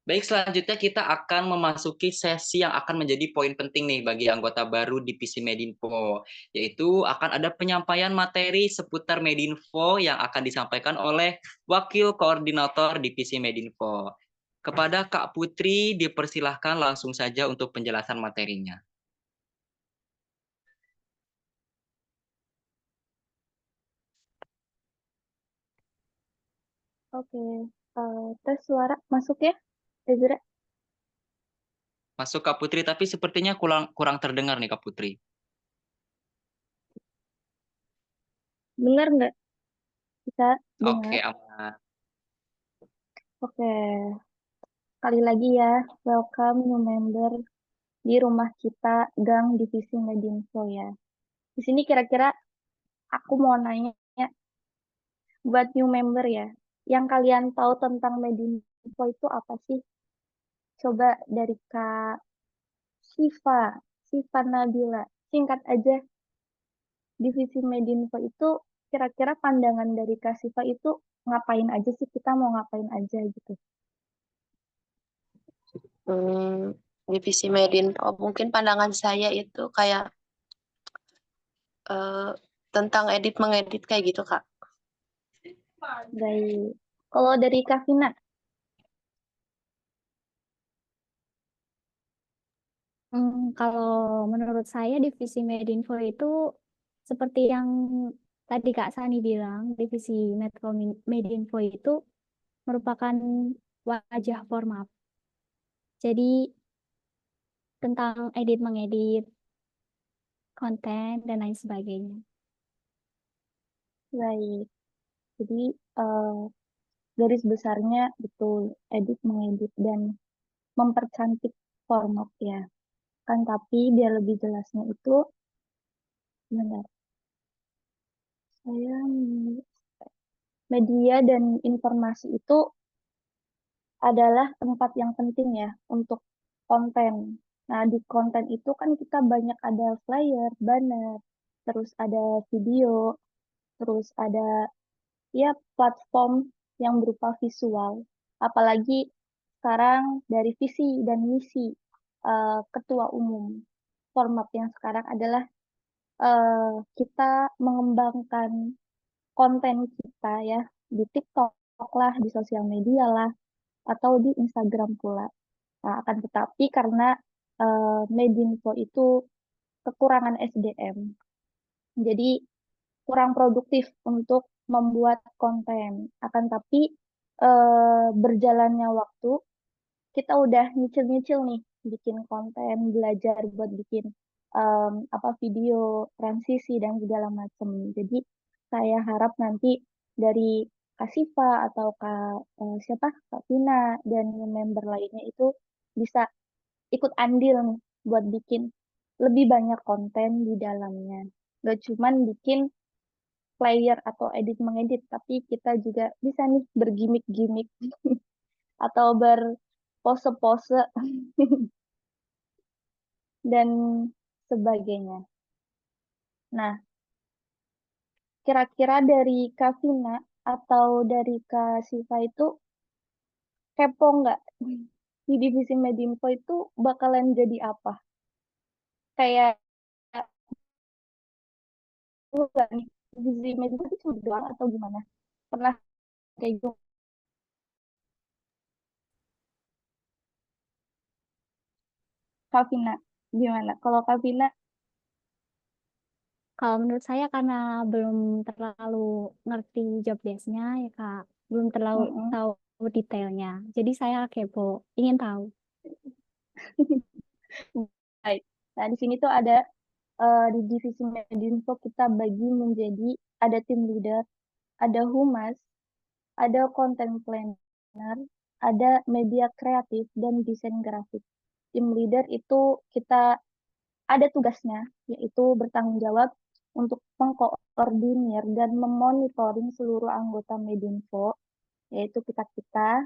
Baik, selanjutnya kita akan memasuki sesi yang akan menjadi poin penting nih bagi anggota baru Divisi Medinfo, yaitu akan ada penyampaian materi seputar Medinfo yang akan disampaikan oleh Wakil Koordinator Divisi Medinfo. Kepada Kak Putri, dipersilahkan langsung saja untuk penjelasan materinya. Oke, tes suara masuk ya, Ezra? Masuk Kak Putri, tapi sepertinya kurang terdengar nih Kak Putri. Dengar nggak? Bisa dengar? Oke, aman. Oke, sekali lagi ya, welcome new member di rumah kita, Gang Divisi Medinfo ya. Di sini kira-kira aku mau nanya buat new member ya, yang kalian tahu tentang Medinfo itu apa sih? Coba dari Kak Siva Nabila, singkat aja, Divisi Medinfo itu kira-kira pandangan dari Kak Siva itu ngapain aja sih, kita mau ngapain aja gitu. Divisi Medinfo, mungkin pandangan saya itu kayak tentang edit mengedit kayak gitu, Kak. Baik. Kalau dari Kak Vina, Kalau menurut saya divisi Medinfo itu seperti yang tadi Kak Sani bilang, divisi Medinfo itu merupakan wajah Formap. Jadi tentang edit mengedit konten dan lain sebagainya. baik. Jadi garis besarnya betul edit mengedit dan mempercantik format ya. Kan tapi biar lebih jelasnya itu, benar. Saya media dan informasi itu adalah tempat yang penting ya untuk konten. Nah, di konten itu kan kita banyak ada flyer, banner, terus ada video, terus ada ya platform yang berupa visual. Apalagi sekarang dari visi dan misi ketua umum. Format yang sekarang adalah kita mengembangkan konten kita ya di TikTok lah, di sosial media lah, atau di Instagram pula. Nah, akan tetapi karena Medinfo itu kekurangan SDM, jadi kurang produktif untuk membuat konten. Akan tapi berjalannya waktu, kita udah nyicil-nyicil nih bikin konten, belajar buat bikin apa video, transisi dan segala macam. Jadi saya harap nanti dari Kak Siva atau siapa Kak Vina dan member lainnya itu bisa ikut andil nih buat bikin lebih banyak konten di dalamnya. Gak cuman bikin player atau mengedit, tapi kita juga bisa nih bergimik-gimik atau berpose-pose dan sebagainya. Nah, kira-kira dari Kak Vina atau dari Kak Siva itu kepo nggak di divisi Medinfo itu bakalan jadi apa? Kayak nggak nih divisi Medinfo itu cuma doang atau gimana? Pernah kayak gitu? Kak Vina, gimana? Kalau Kak Vina, Kalau menurut saya karena belum terlalu ngerti job desk-nya ya Kak, belum terlalu mm-mm. tahu detailnya. Jadi saya kepo, ingin tahu. Baik. Nah, di sini tuh ada di divisi Medinfo kita bagi menjadi ada tim leader, ada humas, ada content planner, ada media kreatif dan desain grafik. Tim leader itu kita ada tugasnya, yaitu bertanggung jawab untuk mengkoordinir dan memonitoring seluruh anggota Medinfo, yaitu kita,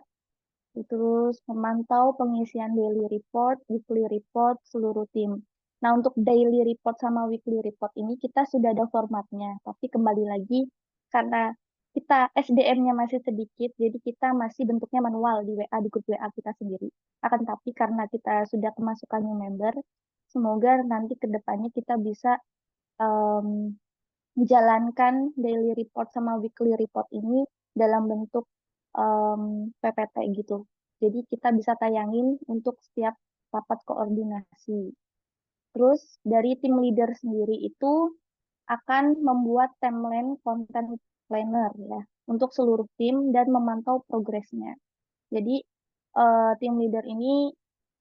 terus memantau pengisian daily report, weekly report seluruh tim. Nah, untuk daily report sama weekly report ini kita sudah ada formatnya, tapi kembali lagi karena kita SDM-nya masih sedikit, jadi kita masih bentuknya manual di WA, di grup WA kita sendiri. Akan tapi karena kita sudah kemasukan new member, semoga nanti ke depannya kita bisa menjalankan daily report sama weekly report ini dalam bentuk PPT gitu. Jadi kita bisa tayangin untuk setiap rapat koordinasi. Terus dari tim leader sendiri itu akan membuat timeline content planner ya untuk seluruh tim dan memantau progresnya. Jadi tim leader ini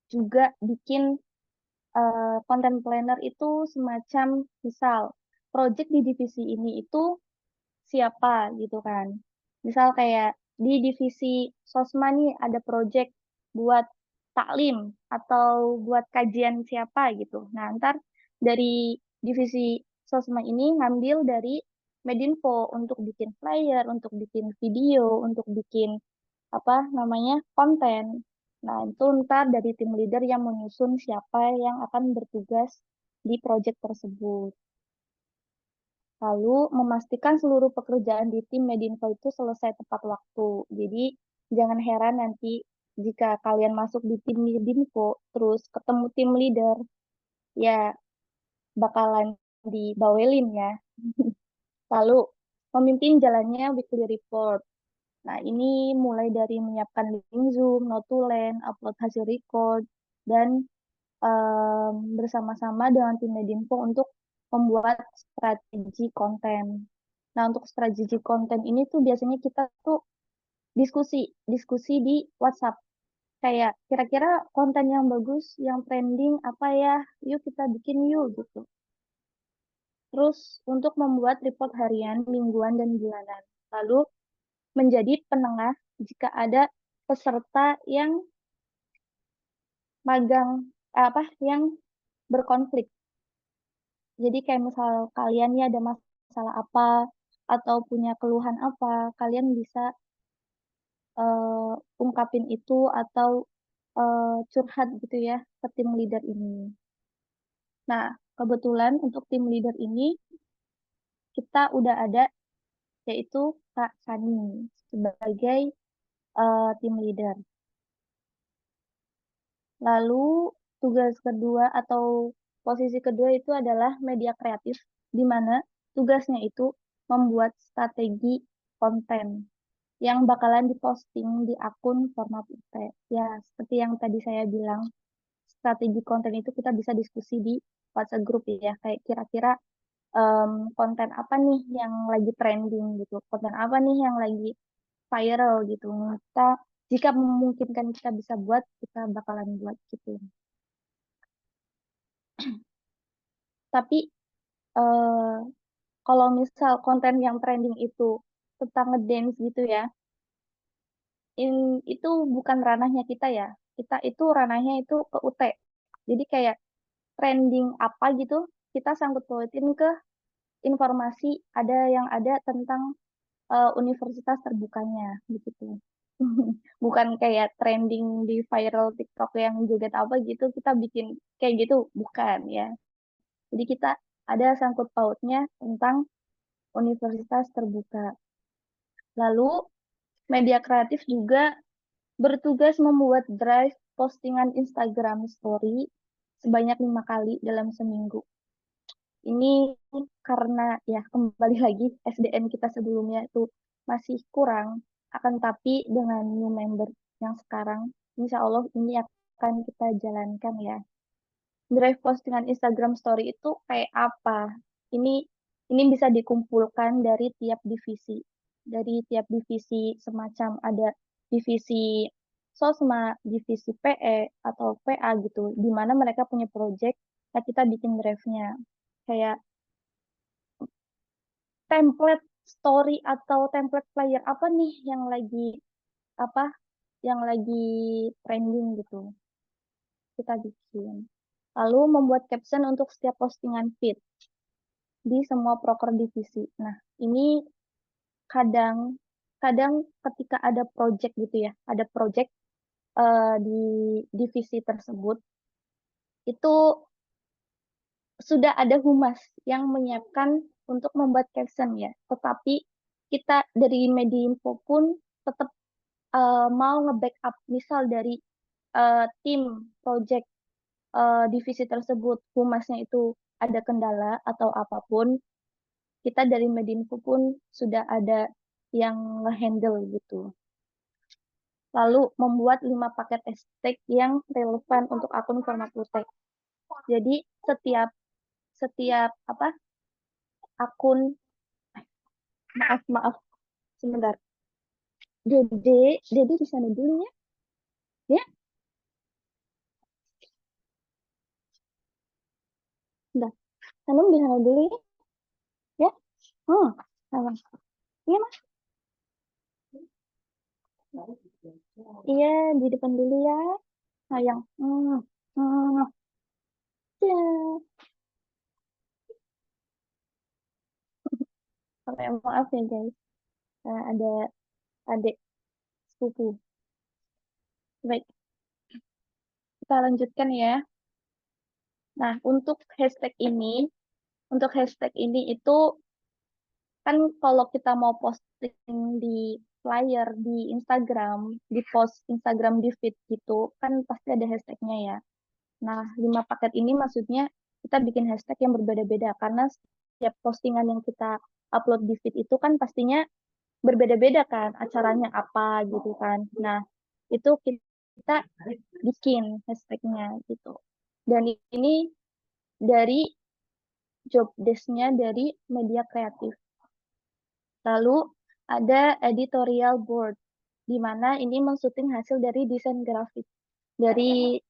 juga bikin content planner itu semacam misal project di divisi ini itu siapa gitu kan. Misal kayak di divisi Sosma nih ada project buat taklim atau buat kajian siapa gitu. Nah, ntar dari divisi Sosma ini ngambil dari Medinfo untuk bikin flyer, untuk bikin video, untuk bikin apa namanya konten. Nah, itu ntar dari tim leader yang menyusun siapa yang akan bertugas di project tersebut. Lalu memastikan seluruh pekerjaan di tim Medinfo itu selesai tepat waktu. Jadi jangan heran nanti jika kalian masuk di tim Medinfo terus ketemu tim leader, ya bakalan dibawelin ya. Lalu memimpin jalannya weekly report. Nah, ini mulai dari menyiapkan link Zoom, notulen, upload hasil record, dan bersama-sama dengan tim Medinfo untuk membuat strategi konten. Nah, untuk strategi konten ini tuh biasanya kita tuh diskusi di WhatsApp. Kayak kira-kira konten yang bagus, yang trending apa ya? Yuk kita bikin yuk gitu. Terus untuk membuat report harian, mingguan, dan bulanan. Lalu menjadi penengah jika ada peserta yang magang yang berkonflik. Jadi kayak misal kalian ya ada masalah apa atau punya keluhan apa, kalian bisa ungkapin itu atau curhat gitu ya ke tim leader ini. Nah, kebetulan untuk tim leader ini kita udah ada, yaitu Kak Sani sebagai tim leader. Lalu tugas kedua atau posisi kedua itu adalah media kreatif, di mana tugasnya itu membuat strategi konten yang bakalan diposting di akun Format UT. Ya, seperti yang tadi saya bilang, strategi konten itu kita bisa diskusi di WhatsApp group ya, kayak kira-kira konten apa nih yang lagi trending gitu, konten apa nih yang lagi viral gitu. Kita jika memungkinkan kita bisa buat, kita bakalan buat gitu. Tapi kalau misal konten yang trending itu tentang ngedance gitu ya, itu bukan ranahnya kita ya. Kita itu ranahnya itu ke UT. Jadi kayak trending apa gitu, kita sangkut pautin ke informasi yang ada tentang universitas terbukanya begitu. Bukan kayak trending di viral TikTok yang joget apa gitu, kita bikin kayak gitu, bukan ya. Jadi kita ada sangkut pautnya tentang universitas terbuka. Lalu media kreatif juga bertugas membuat drive postingan Instagram Story sebanyak 5 kali dalam seminggu. Ini karena ya kembali lagi SDM kita sebelumnya itu masih kurang, akan tapi dengan new member yang sekarang, insya Allah ini akan kita jalankan ya. Drive postingan Instagram Story itu kayak apa? Ini bisa dikumpulkan dari tiap divisi. Dari tiap divisi semacam ada divisi Sosma, divisi PE atau PA gitu, di mana mereka punya project, nah kita bikin drive-nya. Kayak template story atau template player apa nih yang lagi trending gitu. Kita bikin. Lalu membuat caption untuk setiap postingan feed di semua proker divisi. Nah, ini kadang ketika ada project gitu ya, ada project di divisi tersebut, itu sudah ada humas yang menyiapkan untuk membuat caption ya. Tetapi kita dari Medinfo pun tetap mau nge-backup, misal dari tim project divisi tersebut humasnya itu ada kendala atau apapun, kita dari Medinfo pun sudah ada yang nge-handle gitu. Lalu membuat 5 paket hashtag yang relevan untuk akun Format UT. Jadi setiap akun, maaf sebentar. Dede di sana dulu ya. Ya. Udah. Hanum di sana dulu ya. Ya. Sama. Iya, Mas. Iya, di depan dulu ya. Sayang. Ya. Oke, maaf ya guys. Ada adik sepupu. Baik, kita lanjutkan ya. Nah, untuk hashtag ini itu kan kalau kita mau posting di flyer di Instagram, di post Instagram di feed gitu, kan pasti ada hashtagnya ya. Nah, 5 paket ini maksudnya kita bikin hashtag yang berbeda-beda karena setiap postingan yang kita upload di feed itu kan pastinya berbeda-beda kan, acaranya apa gitu kan. Nah, itu kita bikin hashtagnya gitu. Dan ini dari job desk-nya dari media kreatif. Lalu ada editorial board, di mana ini mensyuting hasil dari desain grafik. Dari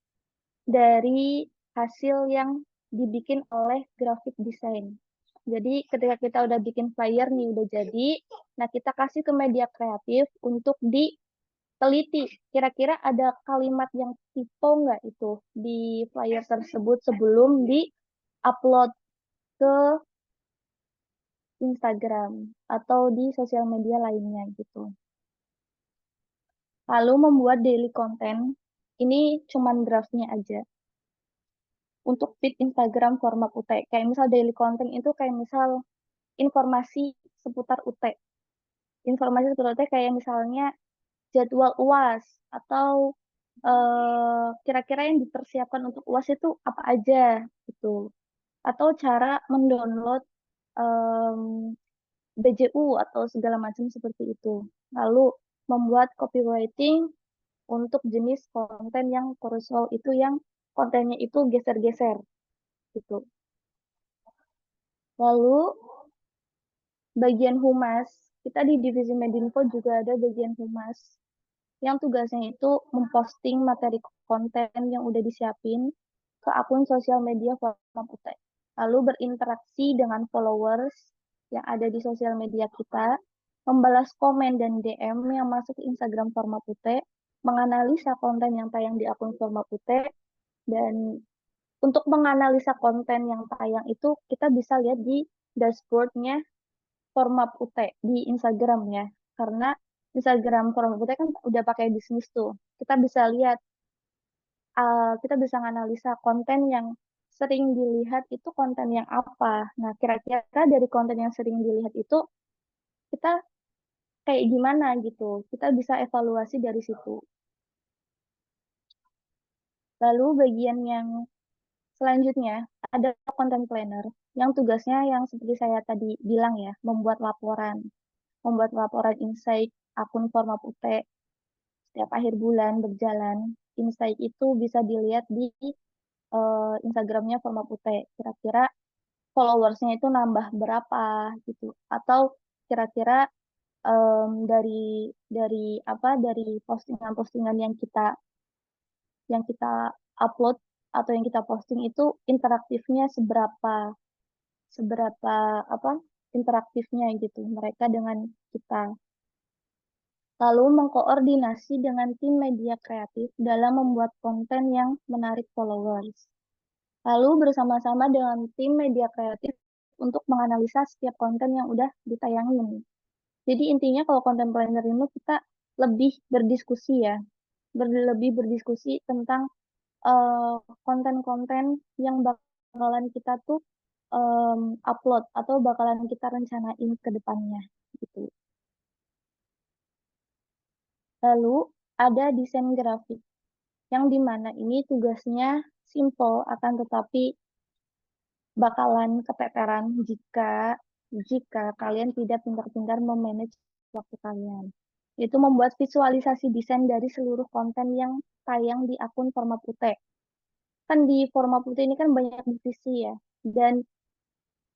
hasil yang dibikin oleh graphic design. Jadi ketika kita udah bikin flyer nih, udah jadi, nah kita kasih ke media kreatif untuk diteliti. Kira-kira ada kalimat yang typo nggak itu di flyer tersebut sebelum di-upload ke Instagram atau di sosial media lainnya gitu. Lalu membuat daily content ini cuman draftnya aja. Untuk feed Instagram format UT. Kayak misal daily content itu kayak misal informasi seputar UT. Informasi seputar UT kayak misalnya jadwal UAS atau kira-kira yang dipersiapkan untuk UAS itu apa aja gitu. Atau cara mendownload BJU atau segala macam seperti itu. Lalu membuat copywriting untuk jenis konten yang carousel itu yang kontennya itu geser-geser gitu. Lalu bagian humas, kita di divisi Medinfo juga ada bagian humas yang tugasnya itu memposting materi konten yang udah disiapin ke akun sosial media Forma UT. Lalu berinteraksi dengan followers yang ada di sosial media kita, membalas komen dan DM yang masuk ke Instagram Forma UT, menganalisa konten yang tayang di akun Forma UT, dan untuk menganalisa konten yang tayang itu kita bisa lihat di dashboardnya Forma UT di Instagram ya, karena Instagram Forma UT kan udah pakai bisnis tuh. Kita bisa lihat, kita bisa menganalisa konten yang sering dilihat itu konten yang apa. Nah, kira-kira dari konten yang sering dilihat itu kita kayak gimana gitu. Kita bisa evaluasi dari situ. Lalu bagian yang selanjutnya ada content planner yang tugasnya yang seperti saya tadi bilang ya, membuat laporan insight akun Forma UT setiap akhir bulan berjalan. Insight itu bisa dilihat di Instagramnya Forma UT. Kira-kira followersnya itu nambah berapa gitu, atau kira-kira dari postingan-postingan yang kita upload atau yang kita posting itu interaktifnya seberapa interaktifnya gitu mereka dengan kita. Lalu mengkoordinasi dengan tim media kreatif dalam membuat konten yang menarik followers. Lalu bersama-sama dengan tim media kreatif untuk menganalisa setiap konten yang udah ditayangin. Jadi intinya kalau content planner ini kita lebih berdiskusi ya, lebih berdiskusi tentang konten-konten yang bakalan kita tuh upload atau bakalan kita rencanain ke depannya gitu. Lalu ada desain grafik yang dimana ini tugasnya simple akan tetapi bakalan keteteran jika kalian tidak pintar-pintar memanage waktu kalian. Itu membuat visualisasi desain dari seluruh konten yang tayang di akun Forma UT. Kan di Forma UT ini kan banyak divisi ya, dan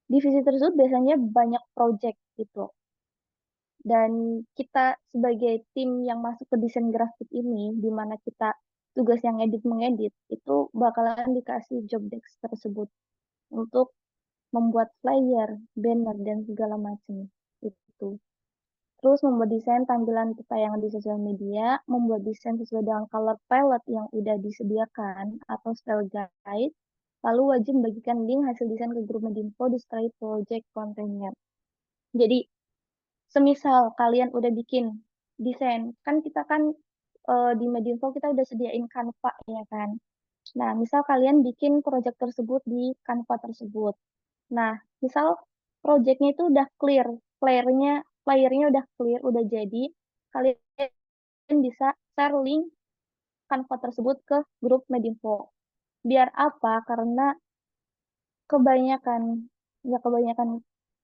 divisi tersebut biasanya banyak project gitu. Dan kita sebagai tim yang masuk ke desain grafik ini, di mana kita tugas yang mengedit, itu bakalan dikasih job desk tersebut untuk membuat flyer, banner, dan segala macam itu. Terus membuat desain tampilan tayangan di sosial media, membuat desain sesuai dengan color palette yang udah disediakan atau style guide, lalu wajib membagikan link hasil desain ke grup Medinfo disertai project kontennya. Jadi, semisal kalian udah bikin desain, kan kita kan di Medinfo kita udah sediain Canva ya kan. Nah, misal kalian bikin project tersebut di Canva tersebut. Nah, misal projectnya itu udah clear, flyernya udah clear, udah jadi, kalian bisa share link Canva tersebut ke grup Medinfo. Biar apa? Karena kebanyakan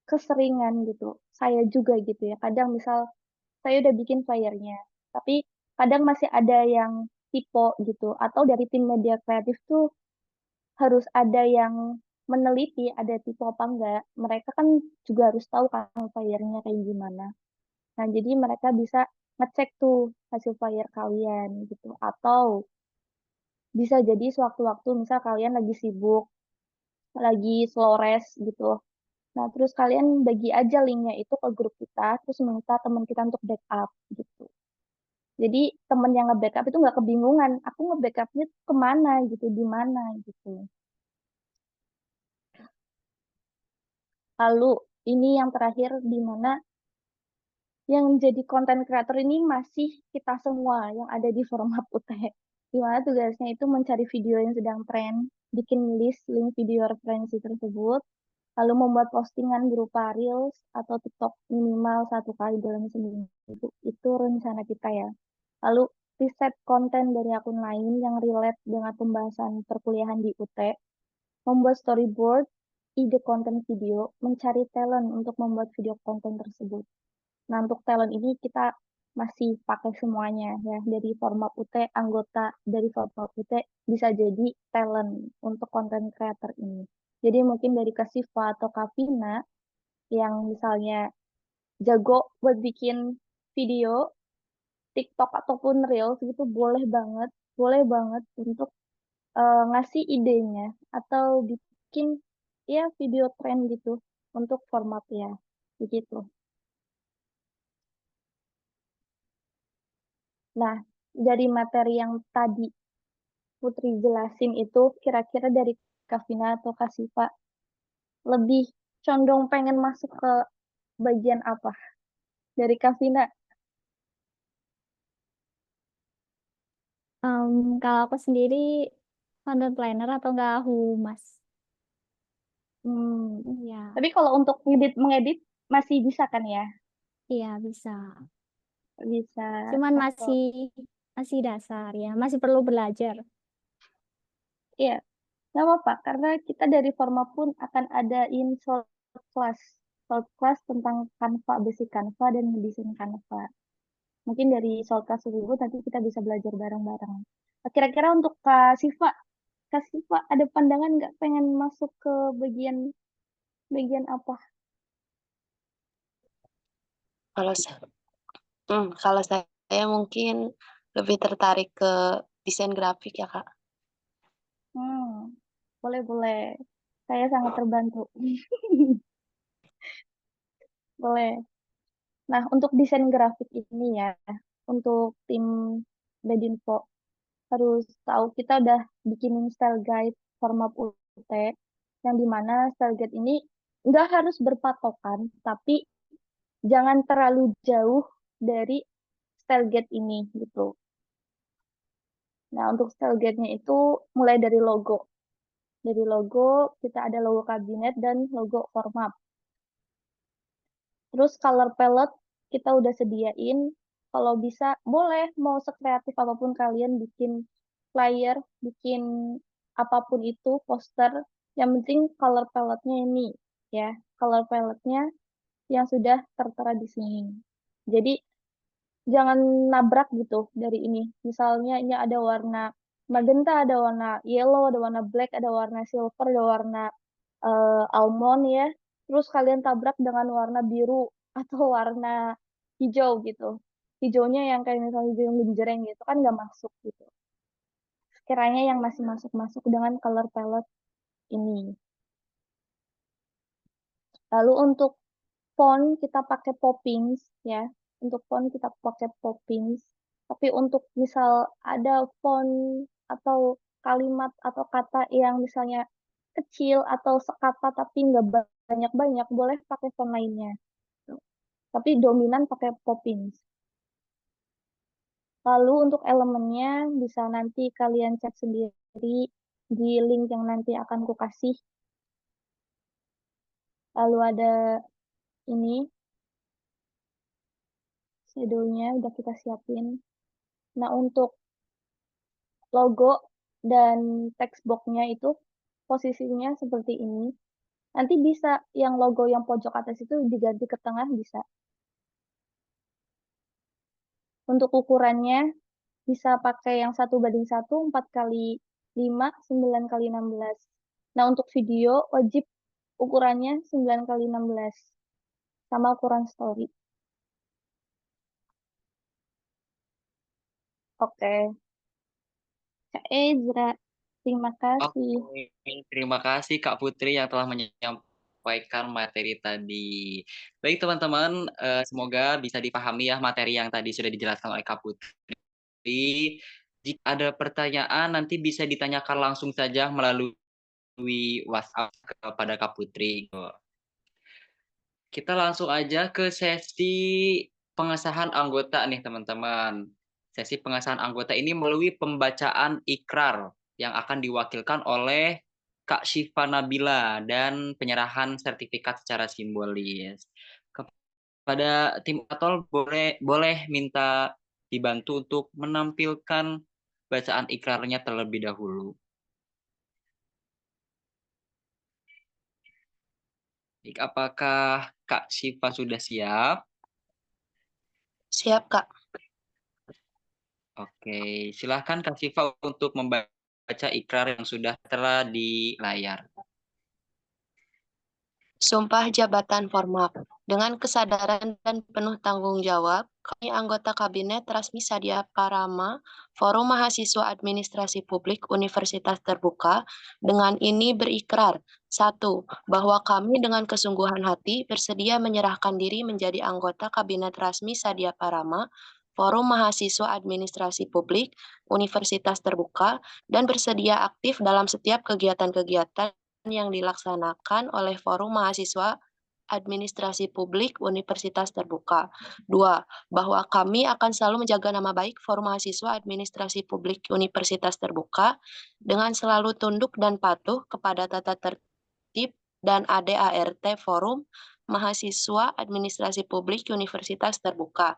keseringan gitu. Saya juga gitu ya. Kadang misal saya udah bikin flyernya, tapi kadang masih ada yang typo gitu. Atau dari tim media kreatif tuh harus ada yang meneliti ada typo apa enggak. Mereka kan juga harus tahu kan flyernya kayak gimana. Nah, jadi mereka bisa ngecek tuh hasil flyer kalian gitu. Atau bisa jadi sewaktu-waktu misal kalian lagi sibuk, lagi slow rest gitu. Nah, terus kalian bagi aja linknya itu ke grup kita, terus minta teman kita untuk backup gitu. Jadi temen yang nge-backup itu nggak kebingungan, aku nge-backupnya kemana gitu, di mana gitu. Lalu ini yang terakhir di mana yang jadi konten creator ini masih kita semua yang ada di Forma UT. Dimana tugasnya itu mencari video yang sedang tren, bikin list link video referensi tersebut, lalu membuat postingan berupa Reels atau TikTok minimal 1 kali dalam seminggu. Itu rencana kita ya. Lalu riset konten dari akun lain yang relate dengan pembahasan perkuliahan di UT, membuat storyboard, ide konten video, mencari talent untuk membuat video konten tersebut. Nah, untuk talent ini kita masih pakai semuanya ya, dari format UT, anggota dari format UT bisa jadi talent untuk konten creator ini. Jadi mungkin dari Kak Siva atau Kak Vina yang misalnya jago buat bikin video TikTok ataupun Reels gitu boleh banget untuk ngasih idenya atau bikin ya video tren gitu untuk format ya, begitu. Nah, dari materi yang tadi Putri jelasin itu kira-kira dari Kak Vina atau Kak Siva lebih condong pengen masuk ke bagian apa? Dari Kak Vina? Kalau aku sendiri content planner atau enggak humas. Iya. Tapi kalau untuk mengedit masih bisa kan ya? Iya, bisa. Bisa. Cuman Atau masih dasar ya, masih perlu belajar. iya, nggak apa-apa karena kita dari Forma pun akan adain short class tentang Canva, basic Canva dan ngedesain Canva. Mungkin dari short class tersebut nanti kita bisa belajar bareng-bareng. Kira-kira untuk Kak Siva ada pandangan nggak pengen masuk ke bagian apa? Kalau saya mungkin lebih tertarik ke desain grafik ya, Kak. Boleh. Saya sangat terbantu. Boleh. Nah, untuk desain grafik ini ya, untuk tim Medinfo harus tahu kita udah bikinin style guide format UT yang dimana style guide ini nggak harus berpatokan, tapi jangan terlalu jauh dari style guide ini gitu. Nah, untuk style guide-nya itu mulai dari logo. Dari logo, kita ada logo kabinet dan logo format. Terus color palette kita udah sediain. Kalau bisa, boleh mau sekreatif apapun kalian bikin flyer, bikin apapun itu, poster. Yang penting color palette-nya ini ya. Color palette-nya yang sudah tertera di sini. Jadi jangan nabrak gitu dari ini. Misalnya ini ada warna magenta, ada warna yellow, ada warna black, ada warna silver, ada warna almond ya. Terus kalian tabrak dengan warna biru atau warna hijau gitu. Hijaunya yang kayak misalnya hijau yang menjereng gitu kan nggak masuk gitu. Kiranya yang masih masuk dengan color palette ini. Lalu untuk font kita pakai Poppins ya. Untuk font kita pakai Poppins. Tapi untuk misal ada font atau kalimat atau kata yang misalnya kecil atau sekata tapi nggak banyak-banyak, boleh pakai font lainnya. Tapi dominan pakai Poppins. Lalu untuk elemennya bisa nanti kalian cek sendiri di link yang nanti akan ku kasih. Lalu ada ini shadownya udah kita siapin. Nah, untuk logo dan text box-nya itu posisinya seperti ini. Nanti bisa yang logo yang pojok atas itu diganti ke tengah bisa. Untuk ukurannya bisa pakai yang 1:1, 4x5, 9x16. Nah, untuk video wajib ukurannya 9x16. Sama ukuran story. Oke. Kak Ezra, terima kasih. Oke, terima kasih Kak Putri yang telah menyampaikan materi tadi. Baik teman-teman, semoga bisa dipahami ya materi yang tadi sudah dijelaskan oleh Kak Putri. Jika ada pertanyaan nanti bisa ditanyakan langsung saja melalui WhatsApp kepada Kak Putri. Kita langsung aja ke sesi pengesahan anggota nih teman-teman. Sesi pengesahan anggota ini melalui pembacaan ikrar yang akan diwakilkan oleh Kak Syifa Nabila dan penyerahan sertifikat secara simbolis. Kepada tim Atol boleh minta dibantu untuk menampilkan bacaan ikrarnya terlebih dahulu. Apakah Kak Syifa sudah siap? Siap, Kak. Oke, silahkan Kak Syifa untuk membaca ikrar yang sudah tertera di layar. Sumpah Jabatan Formapp. Dengan kesadaran dan penuh tanggung jawab, kami anggota Kabinet Rasmi Sadia Parama, Forum Mahasiswa Administrasi Publik Universitas Terbuka, dengan ini berikrar. 1. Bahwa kami dengan kesungguhan hati bersedia menyerahkan diri menjadi anggota Kabinet Rasmi Sadia Parama, Forum Mahasiswa Administrasi Publik Universitas Terbuka, dan bersedia aktif dalam setiap kegiatan-kegiatan yang dilaksanakan oleh Forum Mahasiswa Administrasi Publik Universitas Terbuka. 2. Bahwa kami akan selalu menjaga nama baik Forum Mahasiswa Administrasi Publik Universitas Terbuka dengan selalu tunduk dan patuh kepada tata tertib dan ADART Forum Mahasiswa Administrasi Publik Universitas Terbuka.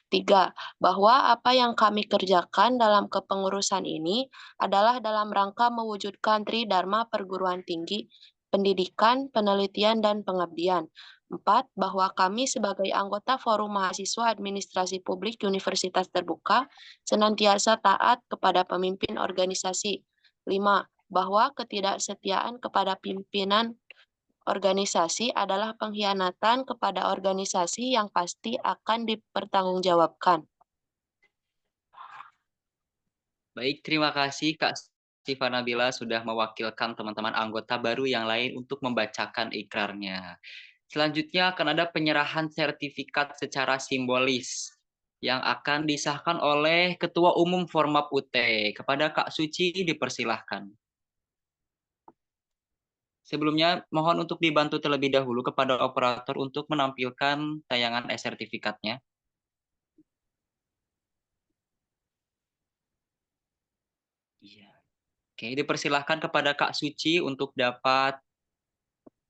3. Bahwa apa yang kami kerjakan dalam kepengurusan ini adalah dalam rangka mewujudkan Tridharma Perguruan Tinggi, Pendidikan, Penelitian, dan Pengabdian. 4. Bahwa kami sebagai anggota Forum Mahasiswa Administrasi Publik Universitas Terbuka senantiasa taat kepada pemimpin organisasi. 5. Bahwa ketidaksetiaan kepada pimpinan organisasi adalah pengkhianatan kepada organisasi yang pasti akan dipertanggungjawabkan. Baik, terima kasih Kak Syifa Nabila sudah mewakilkan teman-teman anggota baru yang lain untuk membacakan ikrarnya. Selanjutnya akan ada penyerahan sertifikat secara simbolis yang akan disahkan oleh Ketua Umum Formapp UT. Kepada Kak Suci dipersilahkan. Sebelumnya, mohon untuk dibantu terlebih dahulu kepada operator untuk menampilkan tayangan e-sertifikatnya. Iya. Oke, dipersilahkan kepada Kak Suci untuk dapat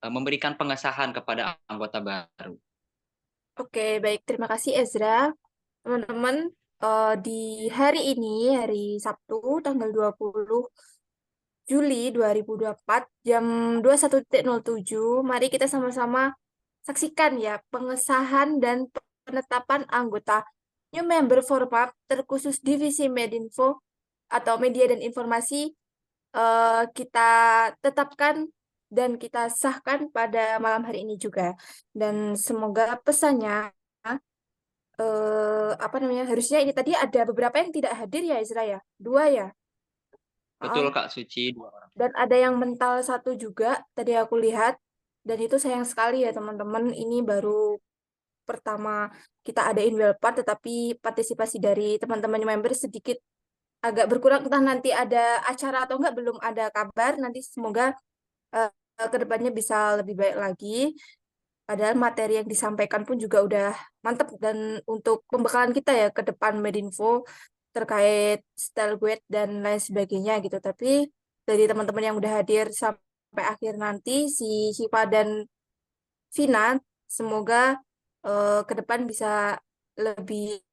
memberikan pengesahan kepada anggota baru. Oke, baik. Terima kasih Ezra. Teman-teman, di hari ini, hari Sabtu, tanggal 20 Juli 2024, jam 21.07, mari kita sama-sama saksikan ya pengesahan dan penetapan anggota new member Formapp terkhusus Divisi Medinfo atau Media dan Informasi kita tetapkan dan kita sahkan pada malam hari ini juga. Dan semoga pesannya harusnya ini tadi ada beberapa yang tidak hadir ya Ezra ya, 2 ya. Betul Kak Suci, 2 orang. Dan ada yang mental 1 juga tadi aku lihat, dan itu sayang sekali ya teman-teman, ini baru pertama kita adain Wellpart, tetapi partisipasi dari teman-teman member sedikit agak berkurang, entah nanti ada acara atau enggak, belum ada kabar. Nanti semoga kedepannya bisa lebih baik lagi. Padahal materi yang disampaikan pun juga udah mantap, dan untuk pembekalan kita ya ke depan Medinfo terkait style guide dan lain sebagainya gitu. Tapi dari teman-teman yang udah hadir sampai akhir nanti, si Syifa dan Vina, semoga ke depan bisa lebih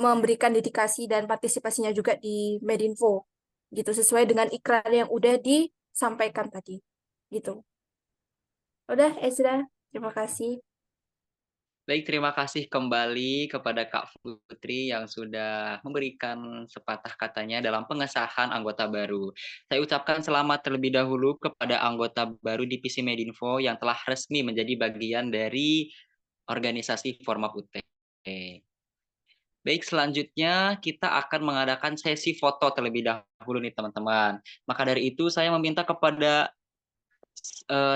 memberikan dedikasi dan partisipasinya juga di Medinfo gitu, sesuai dengan ikrar yang udah disampaikan tadi gitu. Udah Ezra, terima kasih. Baik, terima kasih kembali kepada Kak Putri yang sudah memberikan sepatah katanya dalam pengesahan anggota baru. Saya ucapkan selamat terlebih dahulu kepada anggota baru Divisi Medinfo yang telah resmi menjadi bagian dari organisasi Formapp UT. Baik, selanjutnya kita akan mengadakan sesi foto terlebih dahulu nih teman-teman. Maka dari itu saya meminta kepada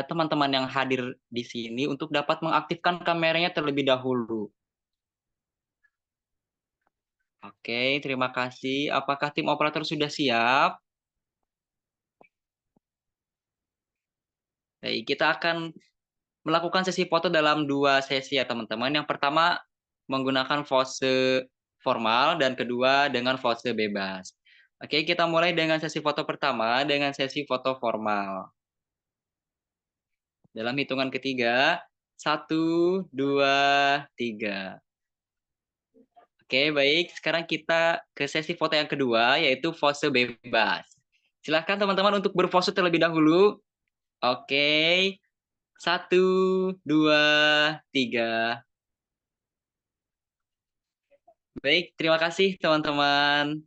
teman-teman yang hadir di sini untuk dapat mengaktifkan kameranya terlebih dahulu. Oke, terima kasih. Apakah tim operator sudah siap? Baik, kita akan melakukan sesi foto dalam 2 sesi ya teman-teman. Yang pertama menggunakan pose formal, dan kedua dengan pose bebas. Oke, kita mulai dengan sesi foto pertama dengan sesi foto formal. Dalam hitungan ketiga, 1, 2, 3. Oke, baik. Sekarang kita ke sesi foto yang kedua, yaitu pose bebas. Silahkan teman-teman untuk berpose terlebih dahulu. Oke, 1, 2, 3. Baik, terima kasih teman-teman.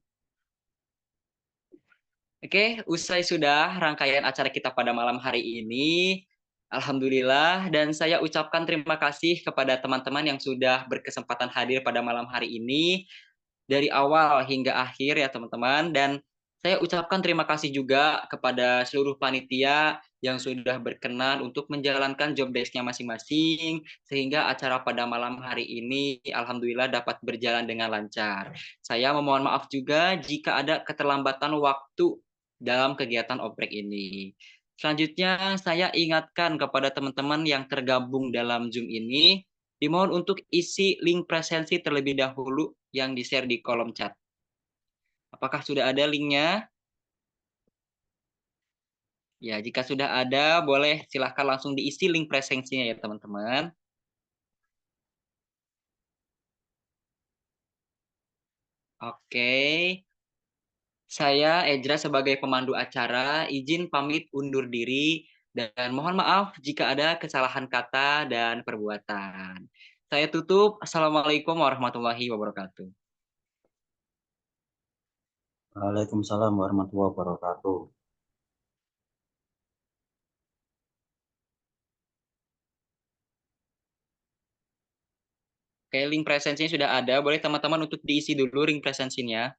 Oke, usai sudah rangkaian acara kita pada malam hari ini. Alhamdulillah, dan saya ucapkan terima kasih kepada teman-teman yang sudah berkesempatan hadir pada malam hari ini. Dari awal hingga akhir ya teman-teman, dan saya ucapkan terima kasih juga kepada seluruh panitia yang sudah berkenan untuk menjalankan job desk-nya masing-masing sehingga acara pada malam hari ini alhamdulillah dapat berjalan dengan lancar. Saya memohon maaf juga jika ada keterlambatan waktu dalam kegiatan oprek ini. Selanjutnya saya ingatkan kepada teman-teman yang tergabung dalam Zoom ini, dimohon untuk isi link presensi terlebih dahulu yang di-share di kolom chat. Apakah sudah ada linknya? Ya, jika sudah ada, boleh silahkan langsung diisi link presensinya ya teman-teman. Oke. Saya Ejra sebagai pemandu acara, izin pamit undur diri dan mohon maaf jika ada kesalahan kata dan perbuatan. Saya tutup. Assalamualaikum warahmatullahi wabarakatuh. Waalaikumsalam warahmatullahi wabarakatuh. Oke, link presensinya sudah ada. Boleh teman-teman untuk diisi dulu link presensinya.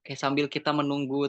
Oke, sambil kita menunggu